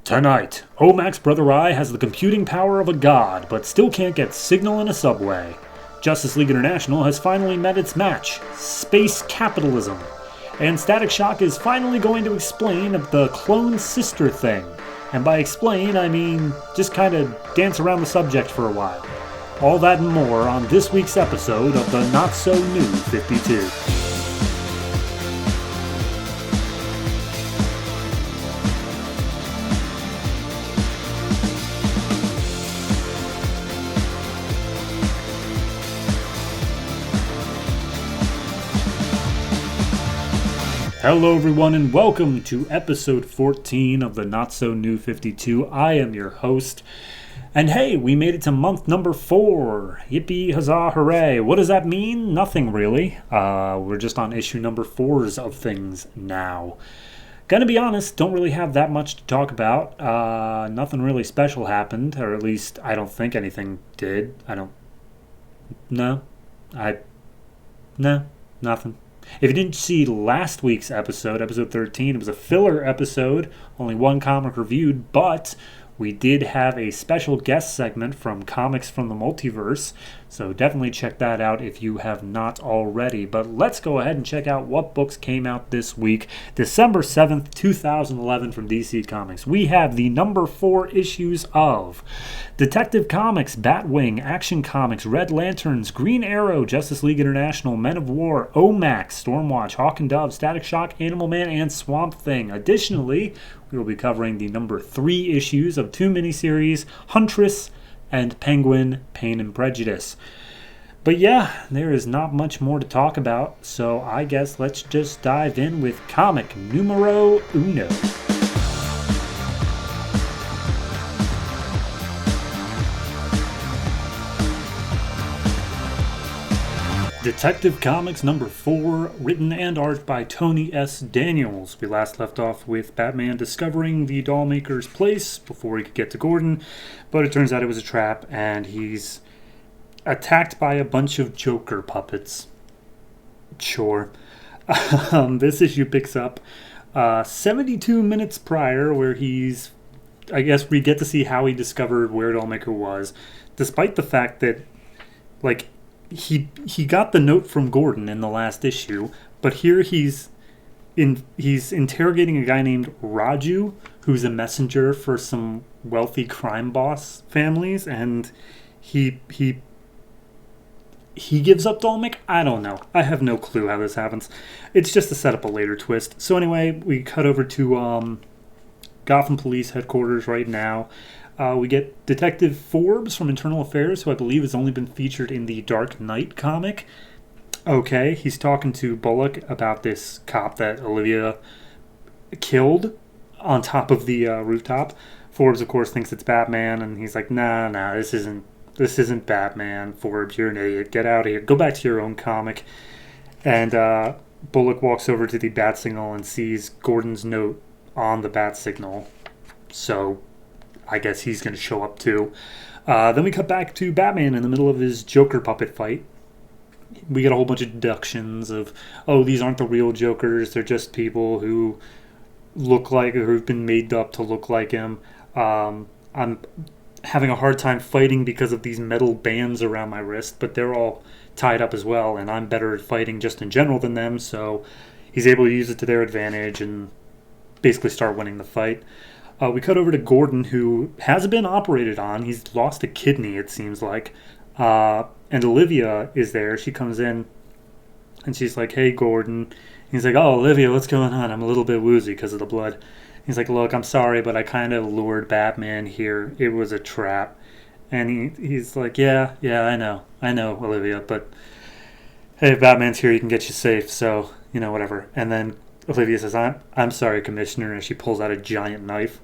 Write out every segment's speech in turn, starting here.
Tonight, O.M.A.C Brother Eye has the computing power of a god, but still can't get signal in a subway. Justice League International has finally met its match, space capitalism. And Static Shock is finally going to explain the clone sister thing. And by explain, I mean just kind of dance around the subject for a while. All that and more on this week's episode of the Not So New 52. Hello everyone and welcome to episode 14 of the Not So New 52. I am your host. And hey, we made it to month number 4. Yippee, huzzah, hooray. What does that mean? Nothing really. We're just on issue number 4s of things now. Gonna be honest, don't really have that much to talk about. Nothing really special happened, or at least I don't think anything did. No, nothing. If you didn't see last week's episode 13, it was a filler episode, only one comic reviewed, but we did have a special guest segment from Comics from the Multiverse, so definitely check that out if you have not already. But let's go ahead and check out what books came out this week. December 7th, 2011 from DC Comics. We have the number 4 issues of Detective Comics, Batwing, Action Comics, Red Lanterns, Green Arrow, Justice League International, Men of War, O.M.A.C, Stormwatch, Hawk and Dove, Static Shock, Animal Man, and Swamp Thing. Additionally, we will be covering the number 3 issues of 2 miniseries, Huntress and Penguin, Pain and Prejudice. But yeah, there is not much more to talk about, so I guess let's just dive in with comic numero uno. Detective Comics number 4, written and art by Tony S. Daniels. We last left off with Batman discovering the Dollmaker's place before he could get to Gordon, but it turns out it was a trap, and he's attacked by a bunch of Joker puppets. Sure. This issue picks up 72 minutes prior, where I guess we get to see how he discovered where Dollmaker was, despite the fact that, he got the note from Gordon in the last issue, but here he's interrogating a guy named Raju, who's a messenger for some wealthy crime boss families, and he gives up Dollmaker? I don't know. I have no clue how this happens. It's just to set up a later twist. So anyway, we cut over to Gotham Police Headquarters right now. We get Detective Forbes from Internal Affairs, who I believe has only been featured in the Dark Knight comic. Okay, he's talking to Bullock about this cop that Olivia killed on top of the rooftop. Forbes, of course, thinks it's Batman, and he's like, nah, this isn't Batman. Forbes, you're an idiot. Get out of here. Go back to your own comic. And Bullock walks over to the bat signal and sees Gordon's note on the bat signal. So I guess he's going to show up too. Then we cut back to Batman in the middle of his Joker puppet fight. We get a whole bunch of deductions of, these aren't the real Jokers. They're just people who look like, or who've been made up to look like him. I'm having a hard time fighting because of these metal bands around my wrist, but they're all tied up as well, and I'm better at fighting just in general than them, so he's able to use it to their advantage and basically start winning the fight. We cut over to Gordon, who has been operated on. He's lost a kidney, it seems like. And Olivia is there. She comes in, and she's like, hey, Gordon. He's like, oh, Olivia, what's going on? I'm a little bit woozy because of the blood. He's like, look, I'm sorry, but I kind of lured Batman here. It was a trap. And he's like, yeah, I know, Olivia, but hey, if Batman's here, he can get you safe, so, whatever. And then Olivia says, I'm sorry, Commissioner, and she pulls out a giant knife.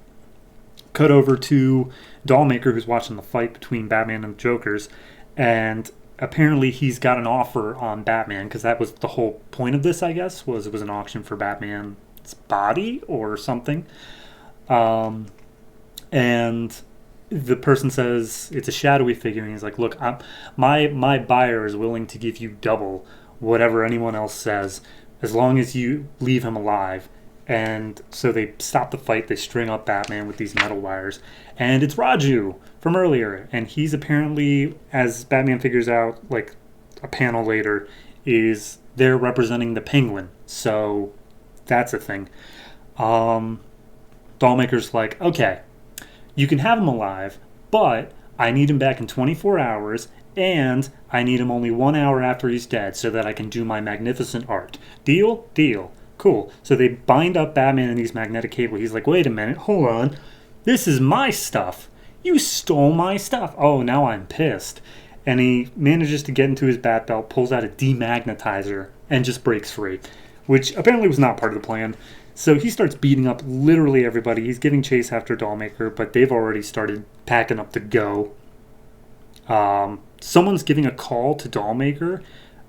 Cut over to Dollmaker, who's watching the fight between Batman and the Jokers, and apparently he's got an offer on Batman, because that was the whole point of this, I guess, was it was an auction for Batman's body or something. And the person says it's a shadowy figure, and he's like, look, my buyer is willing to give you double whatever anyone else says, as long as you leave him alive. And so they stop the fight. They string up Batman with these metal wires. And it's Raju from earlier. And he's apparently, as Batman figures out, like a panel later, is there representing the Penguin. So that's a thing. Dollmaker's like, okay, you can have him alive, but I need him back in 24 hours, and I need him only 1 hour after he's dead so that I can do my magnificent art. Deal? Deal. Cool. So they bind up Batman in these magnetic cables. He's like, wait a minute, hold on. This is my stuff. You stole my stuff. Oh, now I'm pissed. And he manages to get into his bat belt, pulls out a demagnetizer, and just breaks free, which apparently was not part of the plan. So he starts beating up literally everybody. He's giving chase after Dollmaker, but they've already started packing up to go. Someone's giving a call to Dollmaker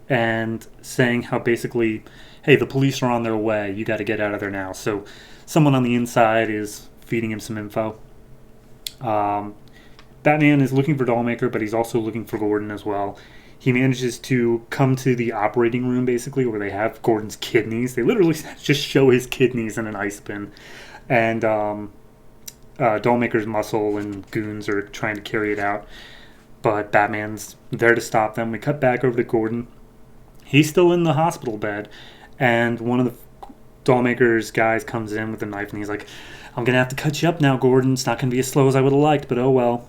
and saying how basically, hey, the police are on their way. You got to get out of there now. So someone on the inside is feeding him some info. Batman is looking for Dollmaker, but he's also looking for Gordon as well. He manages to come to the operating room, basically, where they have Gordon's kidneys. They literally just show his kidneys in an ice bin. And Dollmaker's muscle and goons are trying to carry it out. But Batman's there to stop them. We cut back over to Gordon. He's still in the hospital bed. And one of the Dollmaker's guys comes in with a knife, and he's like, I'm going to have to cut you up now, Gordon. It's not going to be as slow as I would have liked, but oh well.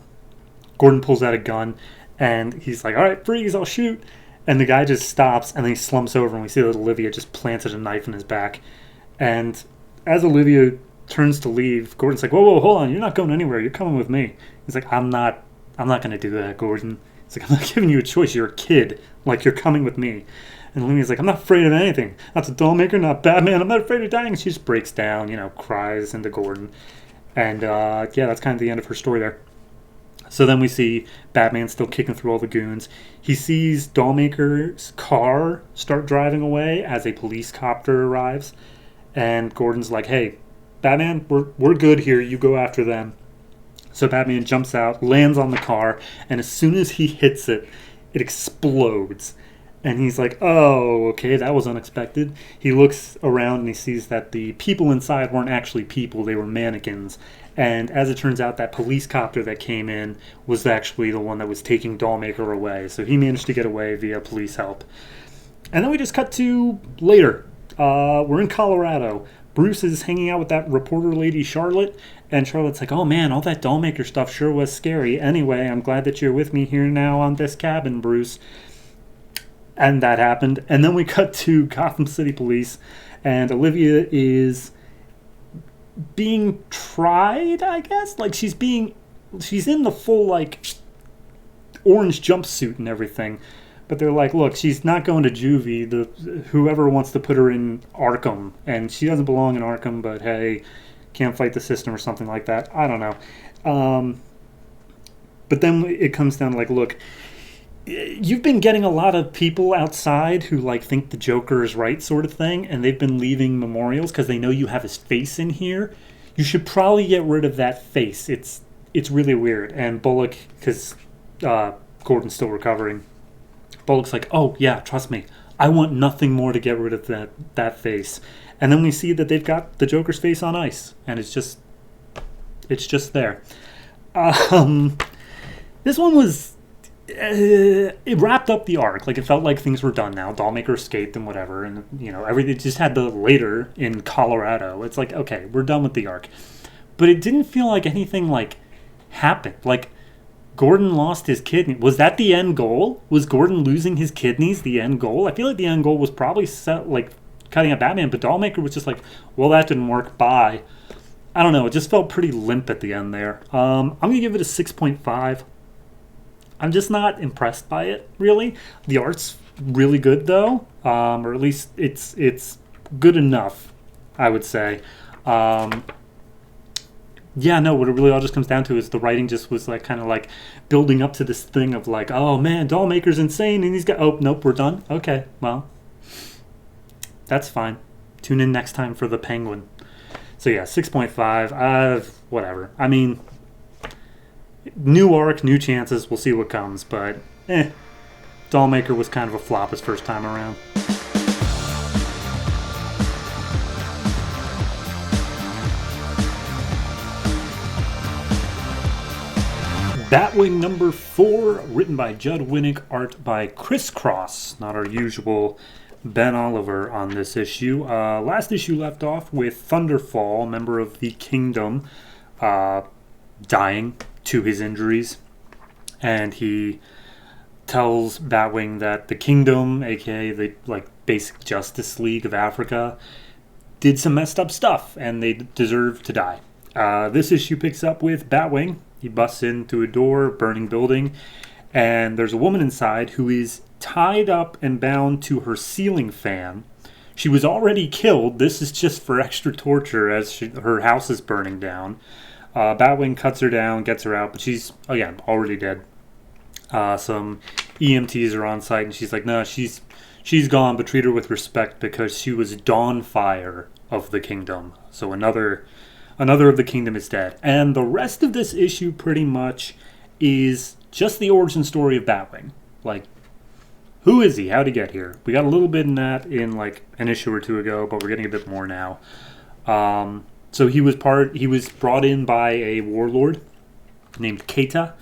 Gordon pulls out a gun. And he's like, all right, freeze, I'll shoot. And the guy just stops, and then he slumps over, and we see that Olivia just planted a knife in his back. And as Olivia turns to leave, Gordon's like, whoa, hold on, you're not going anywhere. You're coming with me. He's like, I'm not going to do that, Gordon. He's like, I'm not giving you a choice. You're a kid. Like, you're coming with me. And Olivia's like, I'm not afraid of anything. Not the Dollmaker, not Batman. I'm not afraid of dying. And she just breaks down, cries into Gordon. And, that's kind of the end of her story there. So then we see Batman still kicking through all the goons. He sees Dollmaker's car start driving away as a police copter arrives. And Gordon's like, hey, Batman, we're good here. You go after them. So Batman jumps out, lands on the car, and as soon as he hits it, it explodes. And he's like, oh, okay, that was unexpected. He looks around and he sees that the people inside weren't actually people. They were mannequins. And as it turns out, that police copter that came in was actually the one that was taking Dollmaker away. So he managed to get away via police help. And then we just cut to later. We're in Colorado. Bruce is hanging out with that reporter lady, Charlotte. And Charlotte's like, oh man, all that Dollmaker stuff sure was scary. Anyway, I'm glad that you're with me here now on this cabin, Bruce. And that happened. And then we cut to Gotham City Police. And Olivia is being tried, I guess. Like, she's in the full, like, orange jumpsuit and everything. But they're like, look, she's not going to juvie. Whoever wants to put her in Arkham. And she doesn't belong in Arkham, but hey, can't fight the system or something like that. I don't know. But then it comes down to, like, look, you've been getting a lot of people outside who, like, think the Joker is right sort of thing, and they've been leaving memorials because they know you have his face in here. You should probably get rid of that face. It's really weird. And Bullock, because Gordon's still recovering, Bullock's like, oh, yeah, trust me. I want nothing more to get rid of that face. And then we see that they've got the Joker's face on ice, and it's just there. This one was... it wrapped up the arc. Like, it felt like things were done now. Dollmaker escaped and whatever, and everything just had the later in Colorado. It's like, okay, we're done with the arc. But it didn't feel like anything like happened. Like, Gordon lost his kidney. Was that the end goal? Was Gordon losing his kidneys the end goal? I feel like the end goal was probably set, like, cutting up Batman, but Dollmaker was just like, well, that didn't work, bye. I don't know, it just felt pretty limp at the end there. I'm going to give it a 6.5. I'm just not impressed by it, really. The art's really good, though, or at least it's good enough, I would say. Yeah, no, what it really all just comes down to is the writing just was like kind of like building up to this thing of like, oh man, Dollmaker's insane, and he's got, oh, nope, we're done? Okay, well, that's fine. Tune in next time for the Penguin. So yeah, 6.5, whatever. I mean, new arc, new chances, we'll see what comes, but Dollmaker was kind of a flop his first time around. Batwing number 4, written by Judd, Winick, art by ChrisCross. Not our usual Ben Oliver on this issue. Last issue left off with Thunderfall, member of the Kingdom, dying to his injuries. And he tells Batwing that the Kingdom, aka the basic Justice League of Africa, did some messed up stuff and they deserve to die. This issue picks up with Batwing. He busts into a door, burning building, and there's a woman inside who is tied up and bound to her ceiling fan. She was already killed. This is just for extra torture as her house is burning down. Batwing cuts her down, gets her out, but she's, again, already dead. Some EMTs are on site, and she's like, no, she's gone, but treat her with respect because she was Dawnfire of the Kingdom. So another of the Kingdom is dead. And the rest of this issue pretty much is just the origin story of Batwing. Who is he? How'd he get here? We got a little bit in that in an issue or two ago, but we're getting a bit more now. So he was brought in by a warlord named Keita,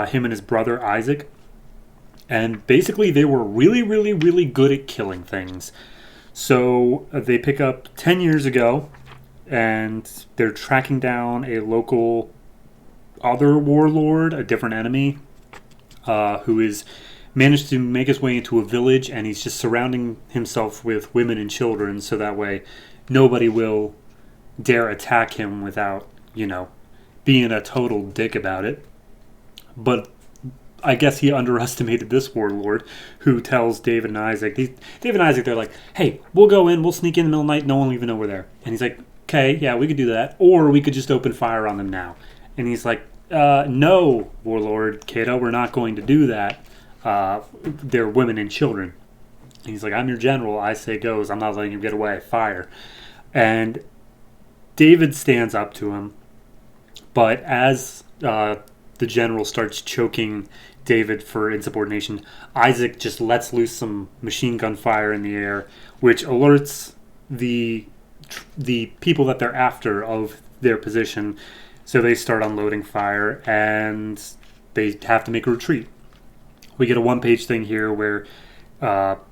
him and his brother Isaac. And basically they were really, really, really good at killing things. So they pick up 10 years ago, and they're tracking down a local other warlord, a different enemy, who is managed to make his way into a village, and he's just surrounding himself with women and children so that way nobody will dare attack him without, being a total dick about it. But I guess he underestimated this warlord who tells David and Isaac, they're like, hey, we'll go in, we'll sneak in the middle of the night, no one will even know we're there. And he's like, okay, yeah, we could do that. Or we could just open fire on them now. And he's like, no, Warlord Kato, we're not going to do that. They're women and children. And he's like, I'm your general. I say goes. I'm not letting you get away. Fire. And David stands up to him. But as the general starts choking David for insubordination, Isaac just lets loose some machine gun fire in the air, which alerts the people that they're after of their position, so they start unloading fire and they have to make a retreat. We get a one-page thing here where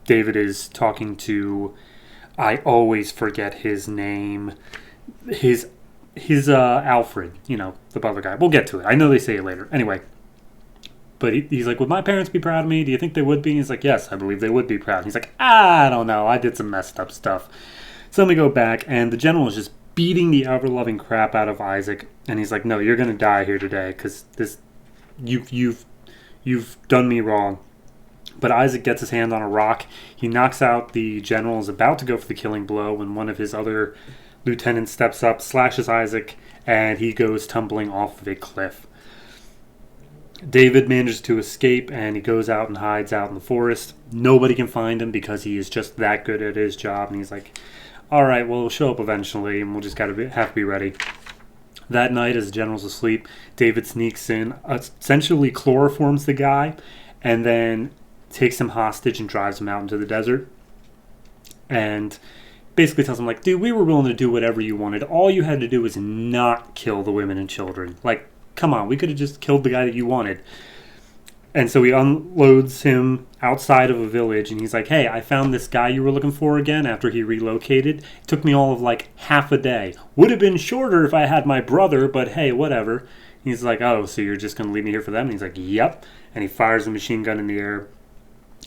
David is talking to, I always forget his name, his Alfred, the butler guy. We'll get to it. I know they say it later. Anyway, but he's like, would my parents be proud of me? Do you think they would be? He's like, yes, I believe they would be proud. He's like, I don't know. I did some messed up stuff. So then we go back, and the general is just beating the ever-loving crap out of Isaac, and he's like, no, you're going to die here today, because you've done me wrong. But Isaac gets his hand on a rock. He knocks out the general, is about to go for the killing blow when one of his other lieutenants steps up, slashes Isaac, and he goes tumbling off of a cliff. David manages to escape, and he goes out and hides out in the forest. Nobody can find him because he is just that good at his job, and he's like, all right, well, we'll show up eventually, and we'll just have to be ready. That night, as the general's asleep, David sneaks in, essentially chloroforms the guy, and then takes him hostage and drives him out into the desert. And basically tells him, dude, we were willing to do whatever you wanted. All you had to do was not kill the women and children. Come on, we could have just killed the guy that you wanted. And so he unloads him outside of a village, and he's like, hey, I found this guy you were looking for again after he relocated. It took me all of half a day. Would have been shorter if I had my brother, but hey, whatever. He's like, oh, so you're just going to leave me here for them? And he's like, yep. And he fires a machine gun in the air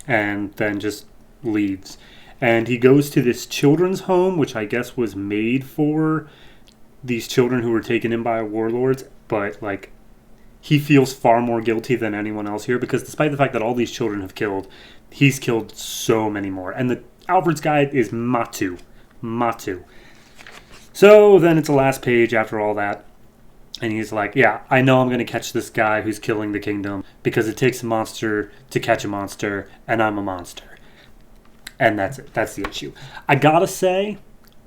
and then just leaves. And he goes to this children's home, which I guess was made for these children who were taken in by warlords, but he feels far more guilty than anyone else here because despite the fact that all these children have killed, he's killed so many more. And the Alfred's guy is Matu. So then it's the last page after all that. And he's like, yeah, I know I'm going to catch this guy who's killing the kingdom because it takes a monster to catch a monster, and I'm a monster. And that's it. That's the issue. I gotta say,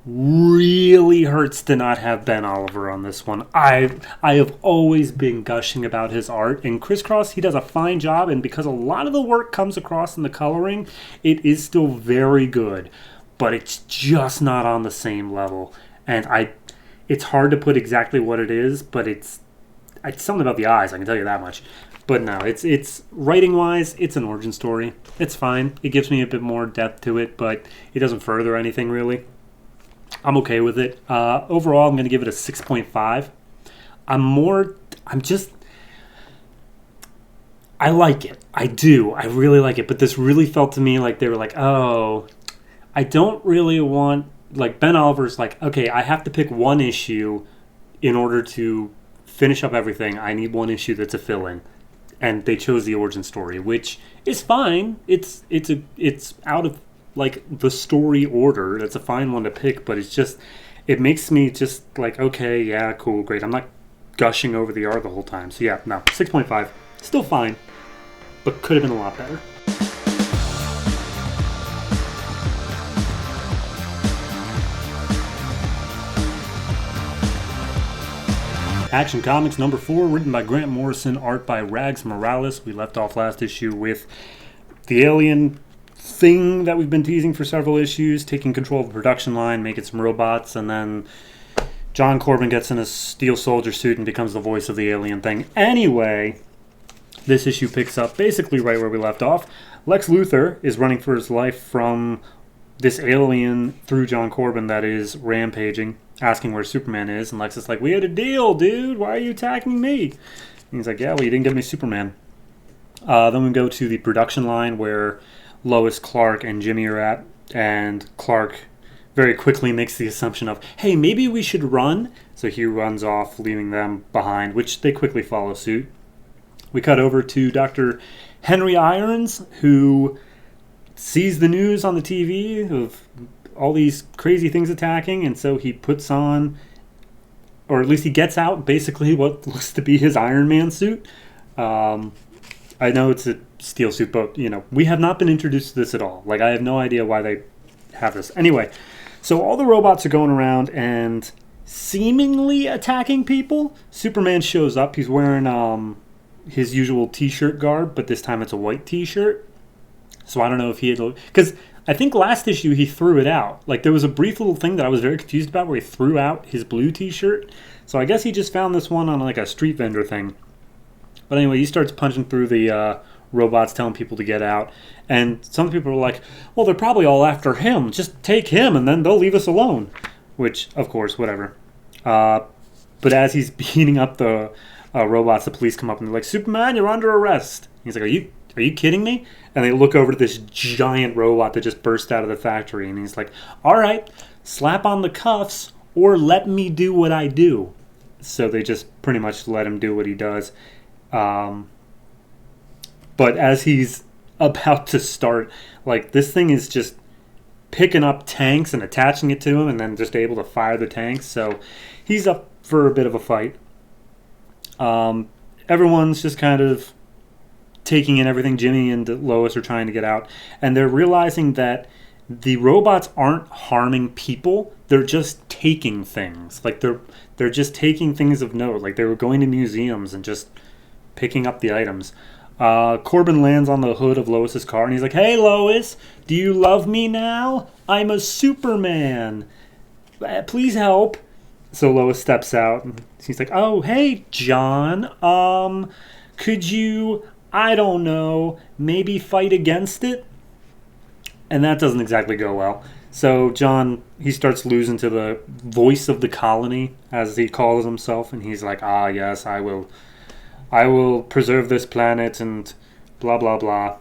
really hurts to not have Ben Oliver on this one. I have always been gushing about his art, and ChrisCross, he does a fine job, and because a lot of the work comes across in the coloring, it is still very good, but it's just not on the same level. And it's hard to put exactly what it is, but It's something about the eyes, I can tell you that much. But no, it's writing-wise, it's an origin story. It's fine. It gives me a bit more depth to it, but it doesn't further anything, really. I'm okay with it. Overall, I'm going to give it a 6.5. I like it. I do. I really like it. But this really felt to me like they were like, oh, I don't really want... Like, Ben Oliver's like, okay, I have to pick one issue in order to finish up everything. I need one issue that's a fill-in. And they chose the origin story, which is fine. It's out of, like, the story order. That's a fine one to pick, but it's just... It makes me just like, okay, yeah, cool, great. I'm not gushing over the art the whole time. So, yeah, no, 6.5. Still fine, but could have been a lot better. Action Comics number 4, written by Grant Morrison, art by Rags Morales. We left off last issue with the alien thing that we've been teasing for several issues, taking control of the production line, making some robots, and then John Corbin gets in a steel soldier suit and becomes the voice of the alien thing. Anyway, this issue picks up basically right where we left off. Lex Luthor is running for his life from this alien through John Corbin that is rampaging, asking where Superman is, and Lex is like, we had a deal, dude, why are you attacking me? And he's like, yeah, well, you didn't give me Superman. Then we go to the production line where Lois, Clark, and Jimmy are at, and Clark very quickly makes the assumption of, hey, maybe we should run. So he runs off, leaving them behind, which they quickly follow suit. We cut over to Dr. Henry Irons, who sees the news on the TV of all these crazy things attacking, and so he puts on, or at least he gets out, basically what looks to be his Iron Man suit. I know it's a steel suit, but, you know, we have not been introduced to this at all. Like, I have no idea why they have this. Anyway, so all the robots are going around and seemingly attacking people. Superman shows up. He's wearing his usual t-shirt garb, but this time it's a white t-shirt. So I don't know if he had... Because I think last issue he threw it out. Like, there was a brief little thing that I was very confused about where he threw out his blue t-shirt. So I guess he just found this one on, like, a street vendor thing. But anyway, he starts punching through the robots, telling people to get out. And some people are like, well, they're probably all after him. Just take him, and then they'll leave us alone. Which, of course, whatever. But as he's beating up the robots, the police come up and they're like, Superman, you're under arrest. He's like, are you kidding me? And they look over to this giant robot that just burst out of the factory. And he's like, all right, slap on the cuffs or let me do what I do. So they just pretty much let him do what he does. But as he's about to start, like, this thing is just picking up tanks and attaching it to him and then just able to fire the tanks. So he's up for a bit of a fight. Everyone's just kind of taking in everything. Jimmy and Lois are trying to get out, and they're realizing that the robots aren't harming people. They're just taking things. Like, they're just taking things of note. Like, they were going to museums and just picking up the items. Corbin lands on the hood of Lois's car, and he's like, hey, Lois, do you love me now? I'm a Superman. Please help. So Lois steps out, and he's like, oh, hey, John, could you, I don't know, maybe fight against it? And that doesn't exactly go well. So John, he starts losing to the voice of the colony, as he calls himself, and he's like, ah, yes, I will preserve this planet and blah, blah, blah.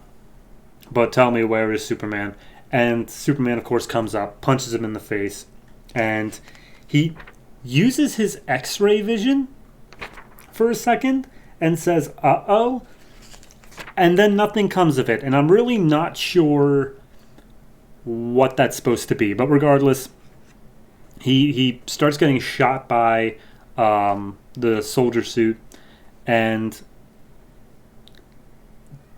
But tell me, where is Superman? And Superman, of course, comes up, punches him in the face, and he uses his X-ray vision for a second and says, uh-oh, and then nothing comes of it. And I'm really not sure what that's supposed to be. But regardless, he starts getting shot by the soldier suit, and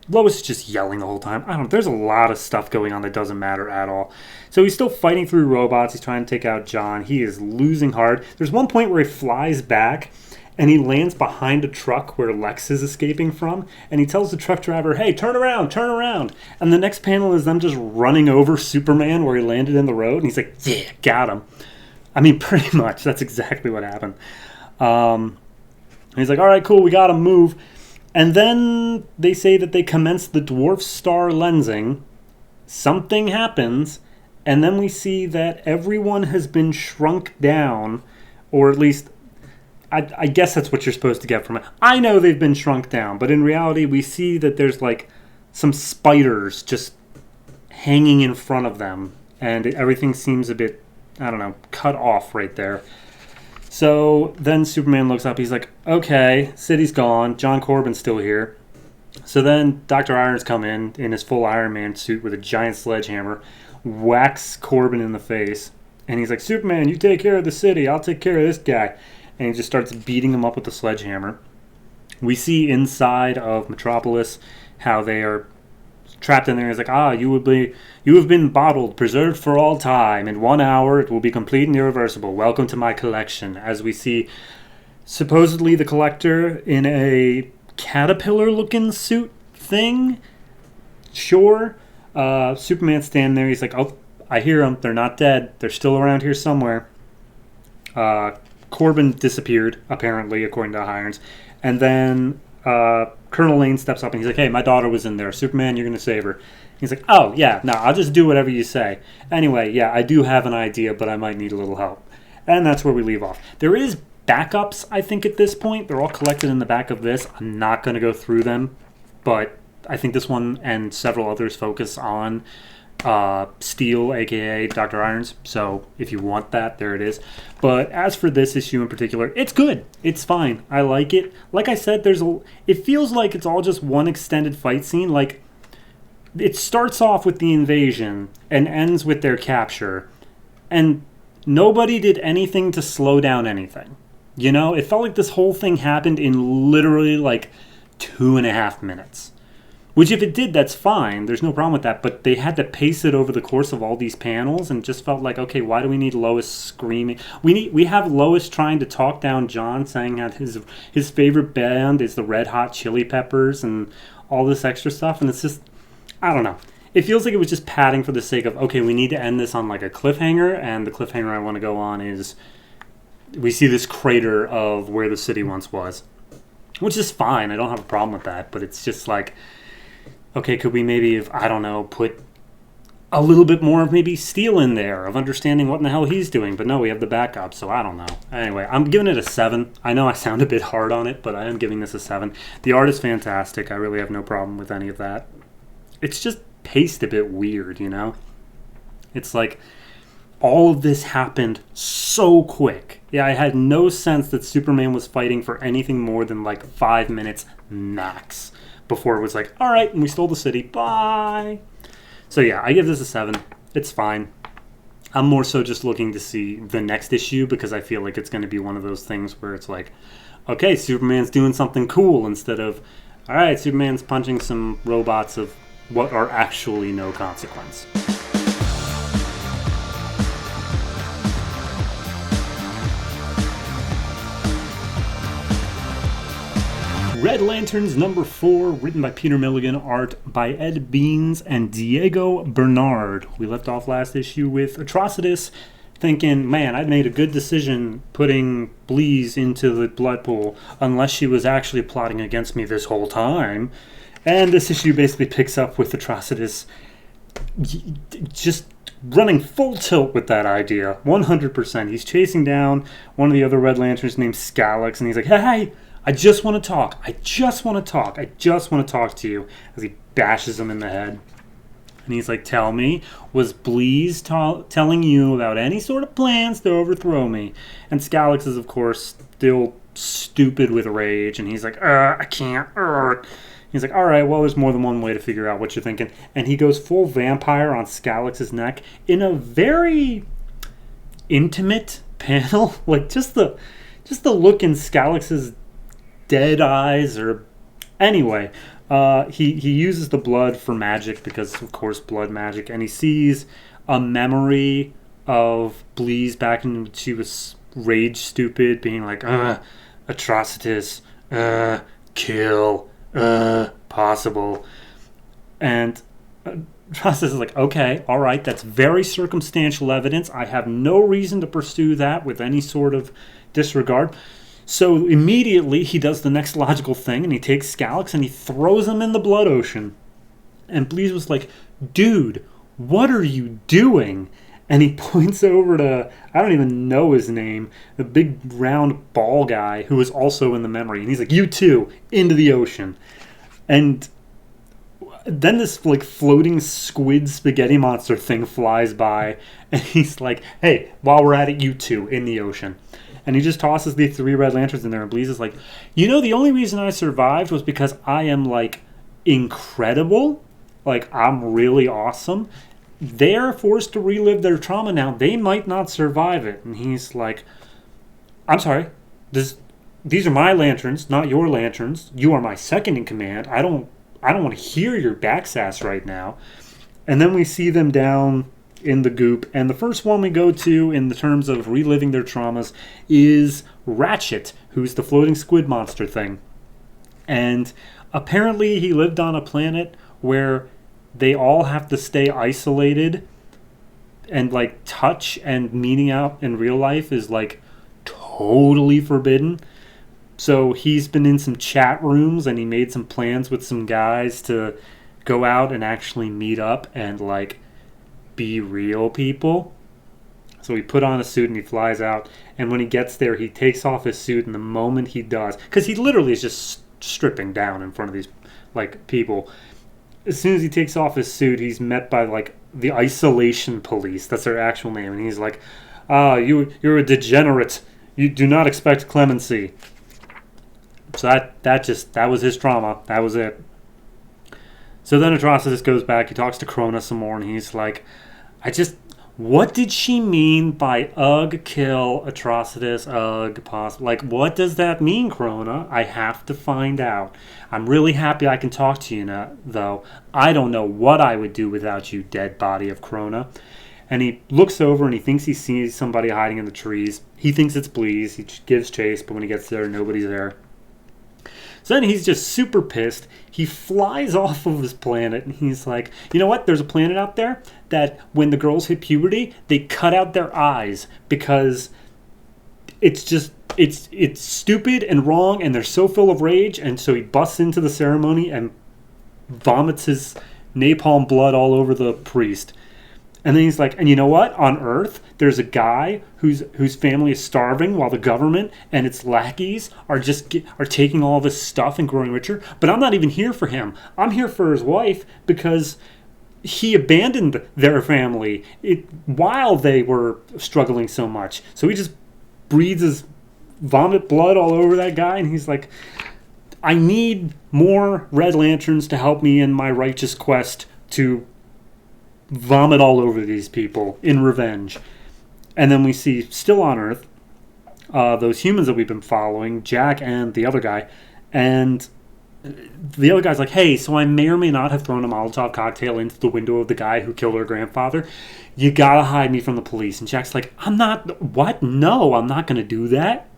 Lois is just yelling the whole time. There's a lot of stuff going on that doesn't matter at all. So he's still fighting through robots. He's trying to take out John. He is losing hard. There's one point where he flies back and he lands behind a truck where Lex is escaping from, and he tells the truck driver, hey, turn around, turn around. And the next panel is them just running over Superman where he landed in the road, and he's like, yeah, got him. I mean, pretty much. That's exactly what happened. And he's like, all right, cool, we got to move. And then they say that they commence the dwarf star lensing. Something happens, and then we see that everyone has been shrunk down, or at least, I guess that's what you're supposed to get from it. I know they've been shrunk down, but in reality, we see that there's like some spiders just hanging in front of them, and everything seems a bit, I don't know, cut off right there. So then Superman looks up, he's like, okay, city's gone, John Corbin's still here. So then Dr. Irons come in his full Iron Man suit with a giant sledgehammer, whacks Corbin in the face, and he's like, Superman, you take care of the city, I'll take care of this guy. And he just starts beating him up with the sledgehammer. We see inside of Metropolis how they are trapped in there. He's like, you have been bottled, preserved for all time. In 1 hour, it will be complete and irreversible. Welcome to my collection. As we see, supposedly the Collector in a caterpillar-looking suit thing. Sure. Superman standing there. He's like, oh, I hear them. They're not dead. They're still around here somewhere. Corbin disappeared, apparently, according to Irons. And then Colonel Lane steps up and he's like, hey, my daughter was in there. Superman, you're going to save her. He's like, oh, yeah, no, I'll just do whatever you say. Anyway, yeah, I do have an idea, but I might need a little help. And that's where we leave off. There is backups, I think, at this point. They're all collected in the back of this. I'm not going to go through them, but I think this one and several others focus on Steel, aka Dr. Irons. So if you want that, there it is. But as for this issue in particular, it's good. It's fine. I like it. Like I said, it feels like it's all just one extended fight scene. Like, it starts off with the invasion and ends with their capture, and nobody did anything to slow down anything. You know, it felt like this whole thing happened in literally like 2.5 minutes. Which, if it did, that's fine. There's no problem with that. But they had to pace it over the course of all these panels, and just felt like, okay, why do we need Lois screaming? We have Lois trying to talk down John, saying that his favorite band is the Red Hot Chili Peppers, and all this extra stuff. And it's just, I don't know. It feels like it was just padding for the sake of, okay, we need to end this on like a cliffhanger, and the cliffhanger I want to go on is we see this crater of where the city once was, which is fine. I don't have a problem with that. But it's just like, okay, could we maybe have, I don't know, put a little bit more of maybe Steel in there, of understanding what in the hell he's doing? But no, we have the backup, so I don't know. Anyway, I'm giving it a 7. I know I sound a bit hard on it, but I am giving this a 7. The art is fantastic. I really have no problem with any of that. It's just paced a bit weird, you know? It's like all of this happened so quick. Yeah, I had no sense that Superman was fighting for anything more than like 5 minutes max. Before it was like, all right, and we stole the city, bye. So yeah, I give this a 7. It's fine. I'm more so just looking to see the next issue, because I feel like it's going to be one of those things where it's like, okay, Superman's doing something cool, instead of, all right, Superman's punching some robots of what are actually no consequence. Red Lanterns number 4, written by Peter Milligan, art by Ed Beans and Diego Bernard. We left off last issue with Atrocitus thinking, man, I made a good decision putting Bleeze into the blood pool, unless she was actually plotting against me this whole time. And this issue basically picks up with Atrocitus just running full tilt with that idea, 100%. He's chasing down one of the other Red Lanterns named Scalix, and he's like, hey, I just want to talk. I just want to talk. I just want to talk to you. As he bashes him in the head. And he's like, tell me, was Bleeze telling you about any sort of plans to overthrow me? And Scalix is, of course, still stupid with rage. And he's like, I can't. He's like, all right, well, there's more than one way to figure out what you're thinking. And he goes full vampire on Scalix's neck in a very intimate panel. Like, just the look in Scalix's dead eyes, or anyway, he uses the blood for magic, because of course blood magic, and he sees a memory of Bleeze back when she was rage stupid, being like, Atrocitus, kill, possible. And Atrocitus is like, okay, all right, that's very circumstantial evidence. I have no reason to pursue that with any sort of disregard. So immediately he does the next logical thing, and he takes Skalax and he throws him in the blood ocean. And Bleez was like, dude, what are you doing? And he points over to, I don't even know his name, the big round ball guy who was also in the memory. And he's like, you too, into the ocean. And then this like floating squid spaghetti monster thing flies by. And he's like, hey, while we're at it, you two, in the ocean. And he just tosses the 3 red lanterns in there. And Bleez is like, the only reason I survived was because I am like incredible. Like, I'm really awesome. They're forced to relive their trauma now. They might not survive it. And he's like, I'm sorry. These are my lanterns, not your lanterns. You are my second in command. I don't want to hear your backsass right now. And then we see them down in the goop. And the first one we go to in the terms of reliving their traumas is Ratchet, who's the floating squid monster thing. And apparently he lived on a planet where they all have to stay isolated, and like touch and meeting out in real life is like totally forbidden. So he's been in some chat rooms and he made some plans with some guys to go out and actually meet up and like be real people. So he put on a suit and he flies out, and when he gets there he takes off his suit, and the moment he does, because he literally is just stripping down in front of these like people, as soon as he takes off his suit, he's met by like the isolation police. That's their actual name. And he's like, you're a degenerate. You do not expect clemency. So that was his trauma. That was it. So then Atrocitus goes back. He talks to Krona some more, and he's like, what did she mean by ugh, kill, Atrocitus, ugh, possible? Like, what does that mean, Krona? I have to find out. I'm really happy I can talk to you now, though. I don't know what I would do without you, dead body of Krona. And he looks over and he thinks he sees somebody hiding in the trees. He thinks it's Bleez. He gives chase, but when he gets there, nobody's there. So then he's just super pissed. He flies off of his planet, and he's like, you know what? There's a planet out there that when the girls hit puberty, they cut out their eyes because it's just, it's stupid and wrong, and they're so full of rage. And so he busts into the ceremony and vomits his napalm blood all over the priest. And then he's like, and you know what? On Earth, there's a guy whose family is starving while the government and its lackeys are taking all of his stuff and growing richer. But I'm not even here for him. I'm here for his wife because he abandoned their family while they were struggling so much. So he just breathes his vomit blood all over that guy, and he's like, I need more Red Lanterns to help me in my righteous quest to vomit all over these people in revenge. And then we see, still on Earth, those humans that we've been following, Jack and the other guy, and the other guy's like, hey, so I may or may not have thrown a Molotov cocktail into the window of the guy who killed her grandfather. You gotta hide me from the police. And Jack's like, what? No, I'm not gonna do that.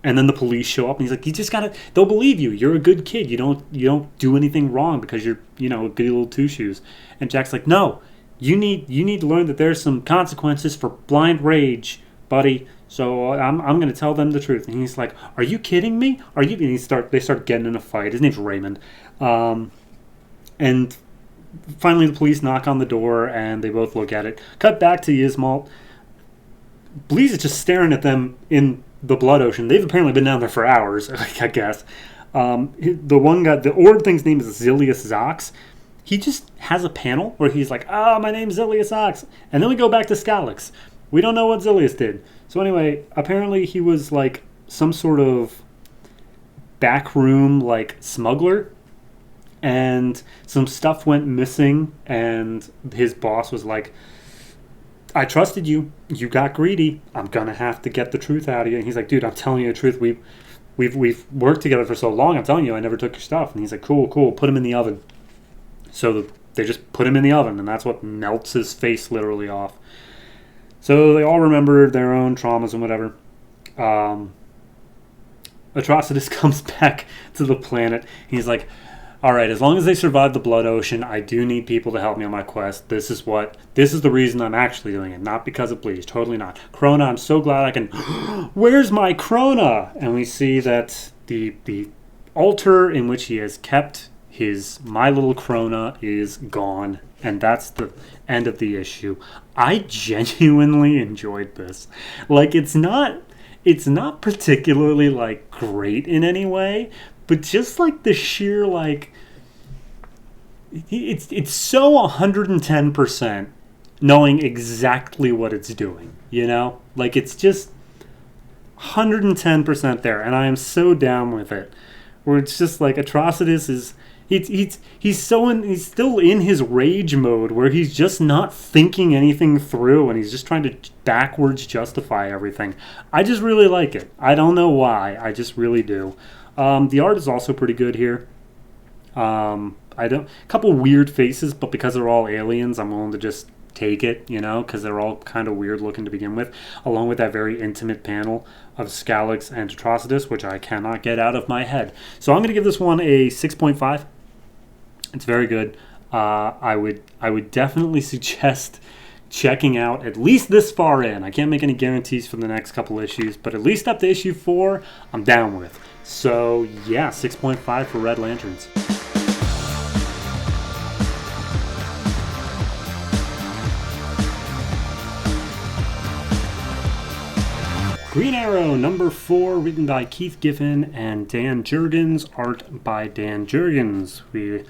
And then the police show up, and he's like, you just gotta, they'll believe you. You're a good kid. You don't do anything wrong because you're, a goody little two-shoes. And Jack's like, no, you need to learn that there's some consequences for blind rage, buddy. So I'm going to tell them the truth. And he's like, are you kidding me? And they start getting in a fight. His name's Raymond. And finally the police knock on the door, and they both look at it. Cut back to Yzmalt. Bleez is just staring at them in the blood ocean. They've apparently been down there for hours, I guess. The one guy, the orb thing's name is Zilius Zox. He just has a panel where he's like, my name's Zilius Zox. And then we go back to Skalax. We don't know what Zilius did. So anyway, apparently he was like some sort of backroom like smuggler. And some stuff went missing, and his boss was like, I trusted you. You got greedy. I'm going to have to get the truth out of you. And he's like, dude, I'm telling you the truth. We've worked together for so long. I'm telling you, I never took your stuff. And he's like, cool. Put him in the oven. So they just put him in the oven, and that's what melts his face literally off. So they all remember their own traumas and whatever. Atrocitus comes back to the planet. He's like, Alright, as long as they survive the Blood Ocean, I do need people to help me on my quest. This is the reason I'm actually doing it, not because of Bleach, totally not. Krona, I'm so glad I can... Where's my Krona? And we see that the altar in which he has kept his My Little Krona is gone. And that's the end of the issue. I genuinely enjoyed this. Like, it's not particularly, like, great in any way, but just, like, the sheer, like... It's so 110% knowing exactly what it's doing, you know? Like, it's just 110% there, and I am so down with it. Where it's just, like, Atrocitus is... He's still in his rage mode where he's just not thinking anything through and he's just trying to backwards justify everything. I just really like it. I don't know why. I just really do. The art is also pretty good here. A couple weird faces, but because they're all aliens, I'm willing to just take it, you know, because they're all kind of weird looking to begin with, along with that very intimate panel of Scalix and Atrocitus, which I cannot get out of my head. So I'm going to give this one a 6.5. It's very good. I would definitely suggest checking out at least this far in. I can't make any guarantees for the next couple issues, but at least up to issue 4, I'm down with. So yeah, 6.5 for Red Lanterns. Green Arrow number 4, written by Keith Giffen and Dan Jurgens, art by Dan Jurgens. We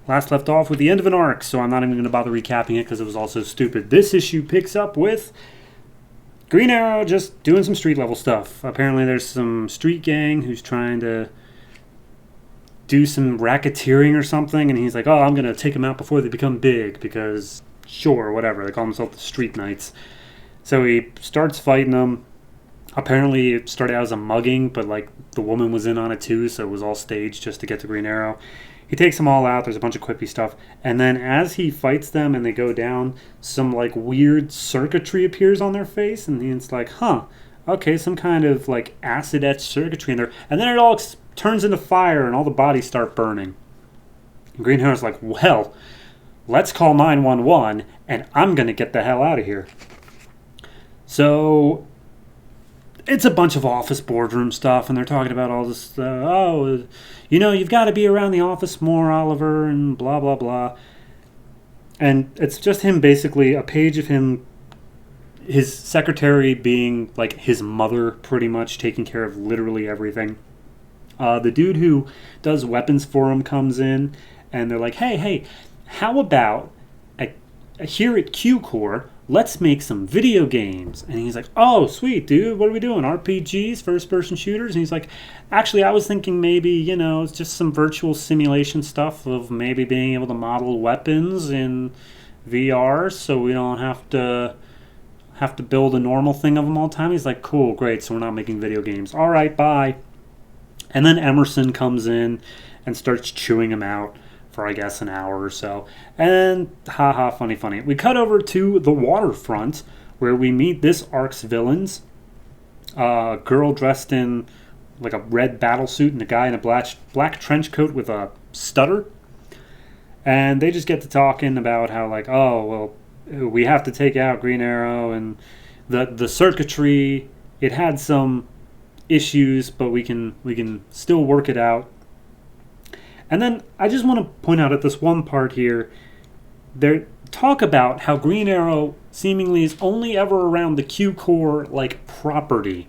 last left off with the end of an arc, so I'm not even going to bother recapping it because it was all so stupid. This issue picks up with Green Arrow just doing some street level stuff. Apparently there's some street gang who's trying to do some racketeering or something, and he's like, oh, I'm going to take them out before they become big because, sure, whatever. They call themselves the Street Knights. So he starts fighting them. Apparently it started out as a mugging, but like the woman was in on it too, so it was all staged just to get to Green Arrow. He takes them all out. There's a bunch of quippy stuff. And then as he fights them and they go down, some like weird circuitry appears on their face. And it's like, huh, okay, some kind of like acid etched circuitry in there. And then it all turns into fire and all the bodies start burning. And Green Arrow's like, well, let's call 911 and I'm going to get the hell out of here. So it's a bunch of office boardroom stuff, and they're talking about all this, you've got to be around the office more, Oliver, and blah, blah, blah. And it's just him, basically, a page of him, his secretary being, like, his mother, pretty much, taking care of literally everything. The dude who does weapons for him comes in, and they're like, hey, how about, here at Q-Core, let's make some video games. And he's like, oh, sweet, dude, what are we doing? RPGs, first-person shooters? And he's like, actually, I was thinking maybe, it's just some virtual simulation stuff of maybe being able to model weapons in VR so we don't have to build a normal thing of them all the time. He's like, cool, great, so we're not making video games. All right, bye. And then Emerson comes in and starts chewing him out for, I guess, an hour or so. And, haha, funny. We cut over to the waterfront, where we meet this arc's villains. A girl dressed in, like, a red battle suit, and a guy in a black trench coat with a stutter. And they just get to talking about how, like, oh, well, we have to take out Green Arrow, and the circuitry, it had some issues, but we can still work it out. And then I just want to point out at this one part here, they talk about how Green Arrow seemingly is only ever around the Q-Core, like, property.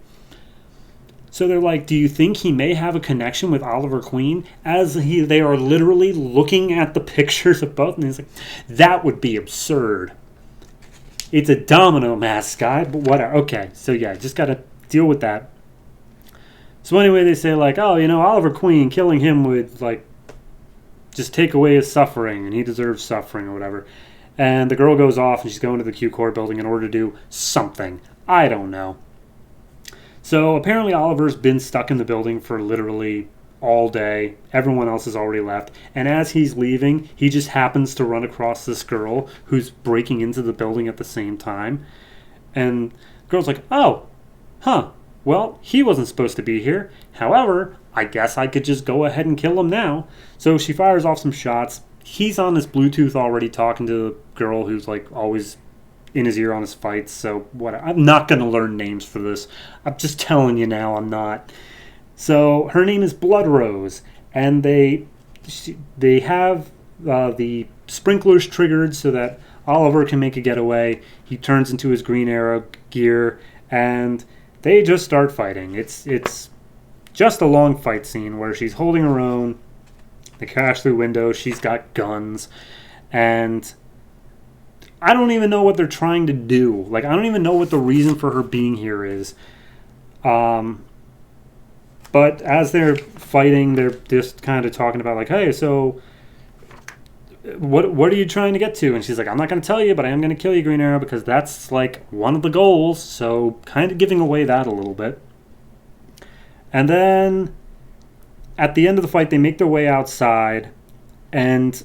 So they're like, do you think he may have a connection with Oliver Queen? They are literally looking at the pictures of both, and he's like, that would be absurd. It's a domino mask guy, but whatever. Okay, so yeah, just got to deal with that. So anyway, they say, like, oh, Oliver Queen, killing him would, like, just take away his suffering, and he deserves suffering or whatever. And the girl goes off, and she's going to the Q-Core building in order to do something. I don't know. So apparently Oliver's been stuck in the building for literally all day. Everyone else has already left. And as he's leaving, he just happens to run across this girl who's breaking into the building at the same time. And the girl's like, oh, huh. Well, he wasn't supposed to be here. However, I guess I could just go ahead and kill him now. So she fires off some shots. He's on his Bluetooth already talking to the girl who's like always in his ear on his fights. So what? I'm not going to learn names for this. I'm just telling you now, I'm not. So her name is Blood Rose, and they have the sprinklers triggered so that Oliver can make a getaway. He turns into his Green Arrow gear, and they just start fighting. It's just a long fight scene where she's holding her own. They crash through windows. She's got guns, and I don't even know what they're trying to do. Like, I don't even know what the reason for her being here is. But as they're fighting, they're just kind of talking about, like, hey, so what are you trying to get to? And she's like, I'm not going to tell you, but I am going to kill you, Green Arrow, because that's, like, one of the goals. So kind of giving away that a little bit. And then at the end of the fight, they make their way outside. And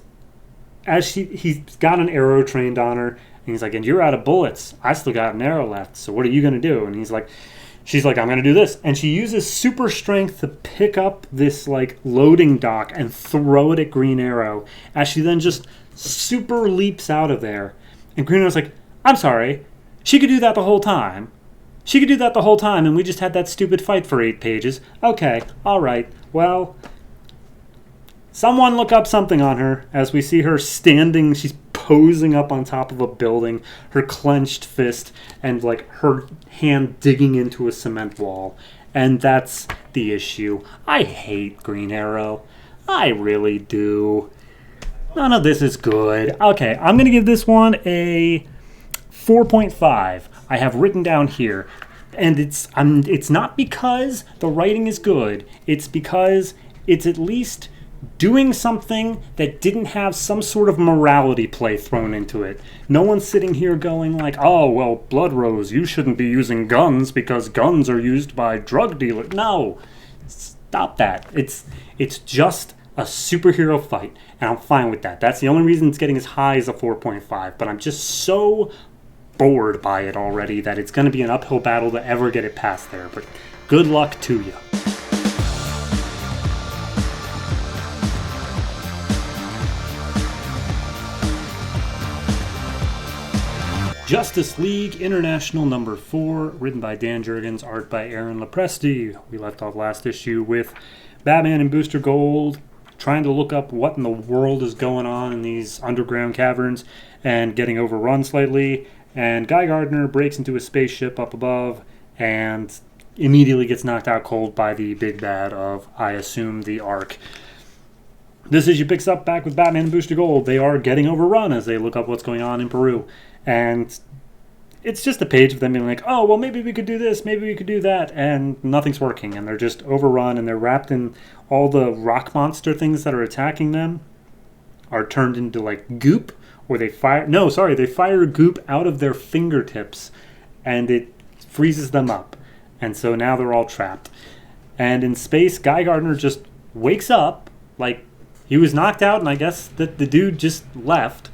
as he's got an arrow trained on her, and he's like, and you're out of bullets. I still got an arrow left. So what are you going to do? And she's like, I'm going to do this. And she uses super strength to pick up this, like, loading dock and throw it at Green Arrow as she then just super leaps out of there. And Green Arrow's like, I'm sorry. She could do that the whole time. And we just had that stupid fight for 8 pages. Okay, all right. Well, someone look up something on her as we see her standing. She's posing up on top of a building, her clenched fist, and like her hand digging into a cement wall. And that's the issue. I hate Green Arrow. I really do. None of this is good. Okay, I'm going to give this one a 4.5. I have written down here. And it's not because the writing is good. It's because it's at least doing something that didn't have some sort of morality play thrown into it. No one's sitting here going like, oh, well, Blood Rose, you shouldn't be using guns because guns are used by drug dealers. No, stop that. It's just a superhero fight, and I'm fine with that. That's the only reason it's getting as high as a 4.5, but I'm just so bored by it already that it's going to be an uphill battle to ever get it past there, but good luck to you. Justice League International number 4, written by Dan Jurgens, art by Aaron Lopresti. We left off last issue with Batman and Booster Gold trying to look up what in the world is going on in these underground caverns and getting overrun slightly. And Guy Gardner breaks into a spaceship up above and immediately gets knocked out cold by the big bad of, I assume, the Ark. This issue picks up back with Batman and Booster Gold. They are getting overrun as they look up what's going on in Peru. And it's just a page of them being like, oh, well, maybe we could do this, maybe we could do that, and nothing's working. And they're just overrun, and they're wrapped in all the rock monster things that are attacking them are turned into, like, goop. Or they fire goop out of their fingertips, and it freezes them up. And so now they're all trapped. And in space, Guy Gardner just wakes up, like he was knocked out, and I guess that the dude just left.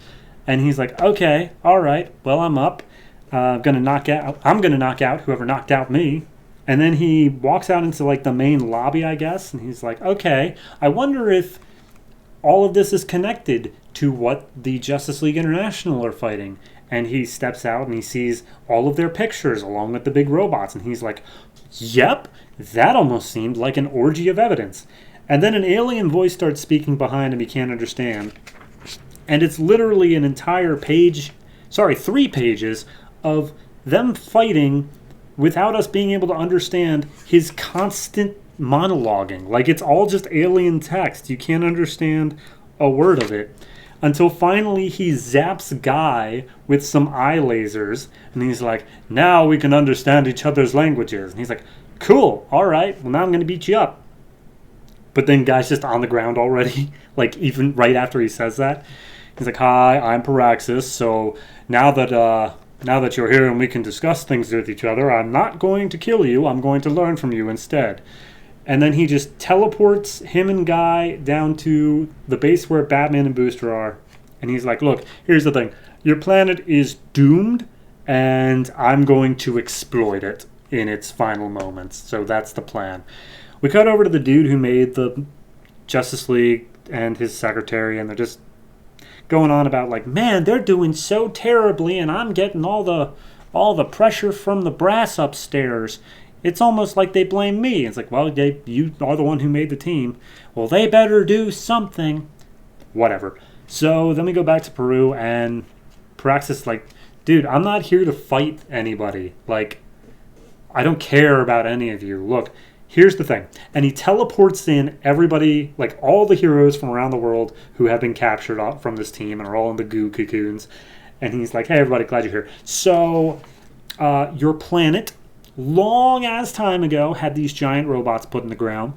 And he's like, okay, all right, well, I'm up. I'm gonna knock out whoever knocked out me. And then he walks out into like the main lobby, I guess, and he's like, okay, I wonder if all of this is connected to what the Justice League International are fighting. And he steps out and he sees all of their pictures along with the big robots. And he's like, yep, that almost seemed like an orgy of evidence. And then an alien voice starts speaking behind him he can't understand. And it's literally an entire page, 3 pages of them fighting without us being able to understand his constant monologuing. Like, it's all just alien text. You can't understand a word of it. Until finally he zaps Guy with some eye lasers, and he's like, now we can understand each other's languages. And he's like, cool, all right, well, now I'm going to beat you up. But then Guy's just on the ground already, like, even right after he says that. He's like, hi, I'm Paraxis, so now that you're here and we can discuss things with each other, I'm not going to kill you, I'm going to learn from you instead. And then he just teleports him and Guy down to the base where Batman and Booster are. And he's like, look, here's the thing. Your planet is doomed, and I'm going to exploit it in its final moments. So that's the plan. We cut over to the dude who made the Justice League and his secretary, and they're just going on about like, man, they're doing so terribly, and I'm getting all the pressure from the brass upstairs. It's almost like they blame me. It's like, well, you are the one who made the team. Well, they better do something. Whatever. So then we go back to Peru, and Praxis like, dude, I'm not here to fight anybody. Like, I don't care about any of you. Look, here's the thing. And he teleports in everybody, like all the heroes from around the world who have been captured from this team and are all in the goo cocoons. And he's like, hey, everybody, glad you're here. So your planet, long as time ago, had these giant robots put in the ground.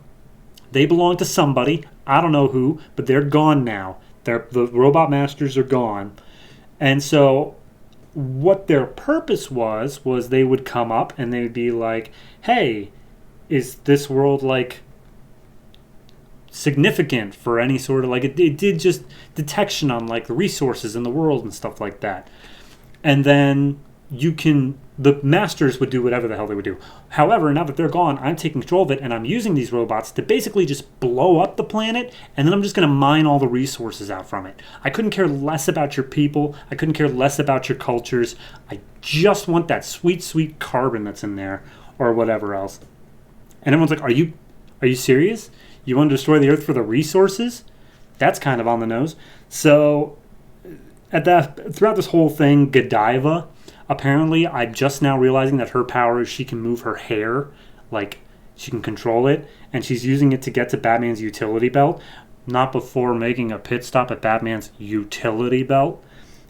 They belong to somebody. I don't know who, but they're gone now. The robot masters are gone. And so what their purpose was they would come up and they'd be like, hey, is this world like significant for any sort of like it did just detection on like the resources in the world and stuff like that. And then the masters would do whatever the hell they would do. However, now that they're gone, I'm taking control of it, and I'm using these robots to basically just blow up the planet, and then I'm just going to mine all the resources out from it. I couldn't care less about your people. I couldn't care less about your cultures. I just want that sweet, sweet carbon that's in there, or whatever else. And everyone's like, are you serious? You want to destroy the Earth for the resources? That's kind of on the nose. So, throughout this whole thing, Godiva, apparently, I'm just now realizing that her power is she can move her hair, like she can control it, and she's using it to get to Batman's utility belt, not before making a pit stop at Batman's utility belt,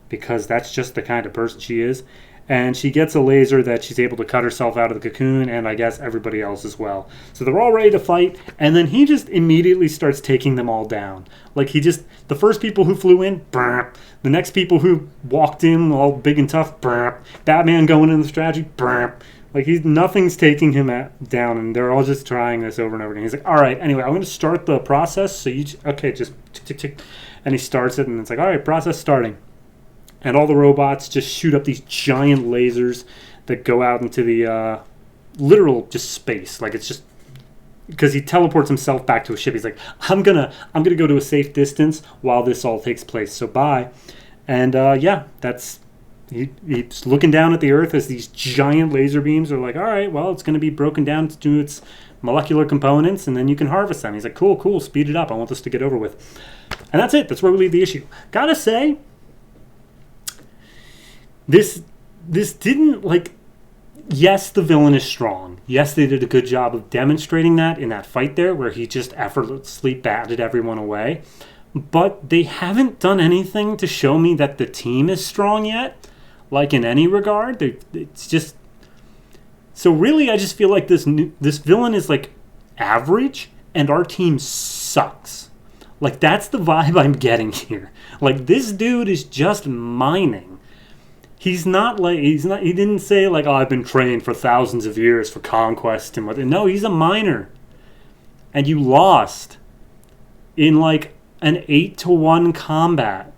because that's just the kind of person she is. And she gets a laser that she's able to cut herself out of the cocoon, and I guess everybody else as well. So they're all ready to fight, and then he just immediately starts taking them all down. Like the first people who flew in, brr. The next people who walked in all big and tough, brr. Batman going in the strategy, brr. Like nothing's taking him down, and they're all just trying this over and over again. He's like, all right, anyway, I'm going to start the process, so just tick, tick, tick. And he starts it, and it's like, all right, process starting. And all the robots just shoot up these giant lasers that go out into the literal just space. Like it's just because he teleports himself back to a ship. He's like, I'm gonna go to a safe distance while this all takes place. So bye. And he's looking down at the Earth as these giant laser beams are like, all right, well, it's gonna be broken down to its molecular components, and then you can harvest them. He's like, cool, speed it up. I want this to get over with. And that's it. That's where we leave the issue. Gotta say, This didn't, like, yes, the villain is strong. Yes, they did a good job of demonstrating that in that fight there where he just effortlessly batted everyone away. But they haven't done anything to show me that the team is strong yet, like in any regard. It's just... So really, I just feel like this villain is, like, average, and our team sucks. Like, that's the vibe I'm getting here. Like, this dude is just mining. He didn't say like, oh, I've been trained for thousands of years for conquest and what. No, he's a miner. And you lost in like an 8-1 combat.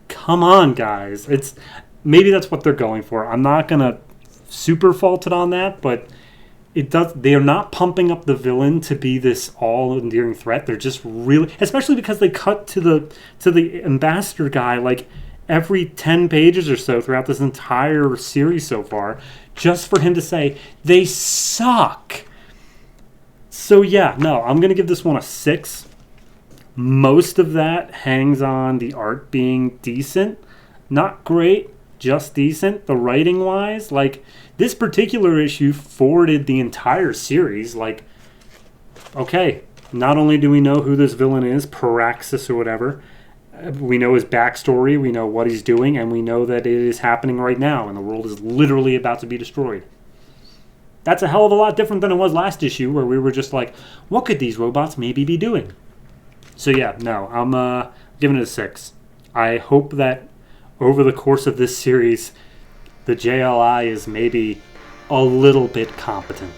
Come on, guys. Maybe that's what they're going for. I'm not gonna super fault it on that, but they are not pumping up the villain to be this all-endearing threat. They're just really, especially because they cut to the ambassador guy like every 10 pages or so throughout this entire series so far, just for him to say, they suck. So yeah, no, I'm going to give this one a 6. Most of that hangs on the art being decent. Not great, just decent. The writing-wise, like, this particular issue forwarded the entire series. Like, okay, not only do we know who this villain is, Paraxis or whatever, we know his backstory, we know what he's doing, and we know that it is happening right now, and the world is literally about to be destroyed. That's a hell of a lot different than it was last issue, where we were just like, what could these robots maybe be doing? So yeah, no, I'm giving it a 6. I hope that over the course of this series, the JLI is maybe a little bit competent.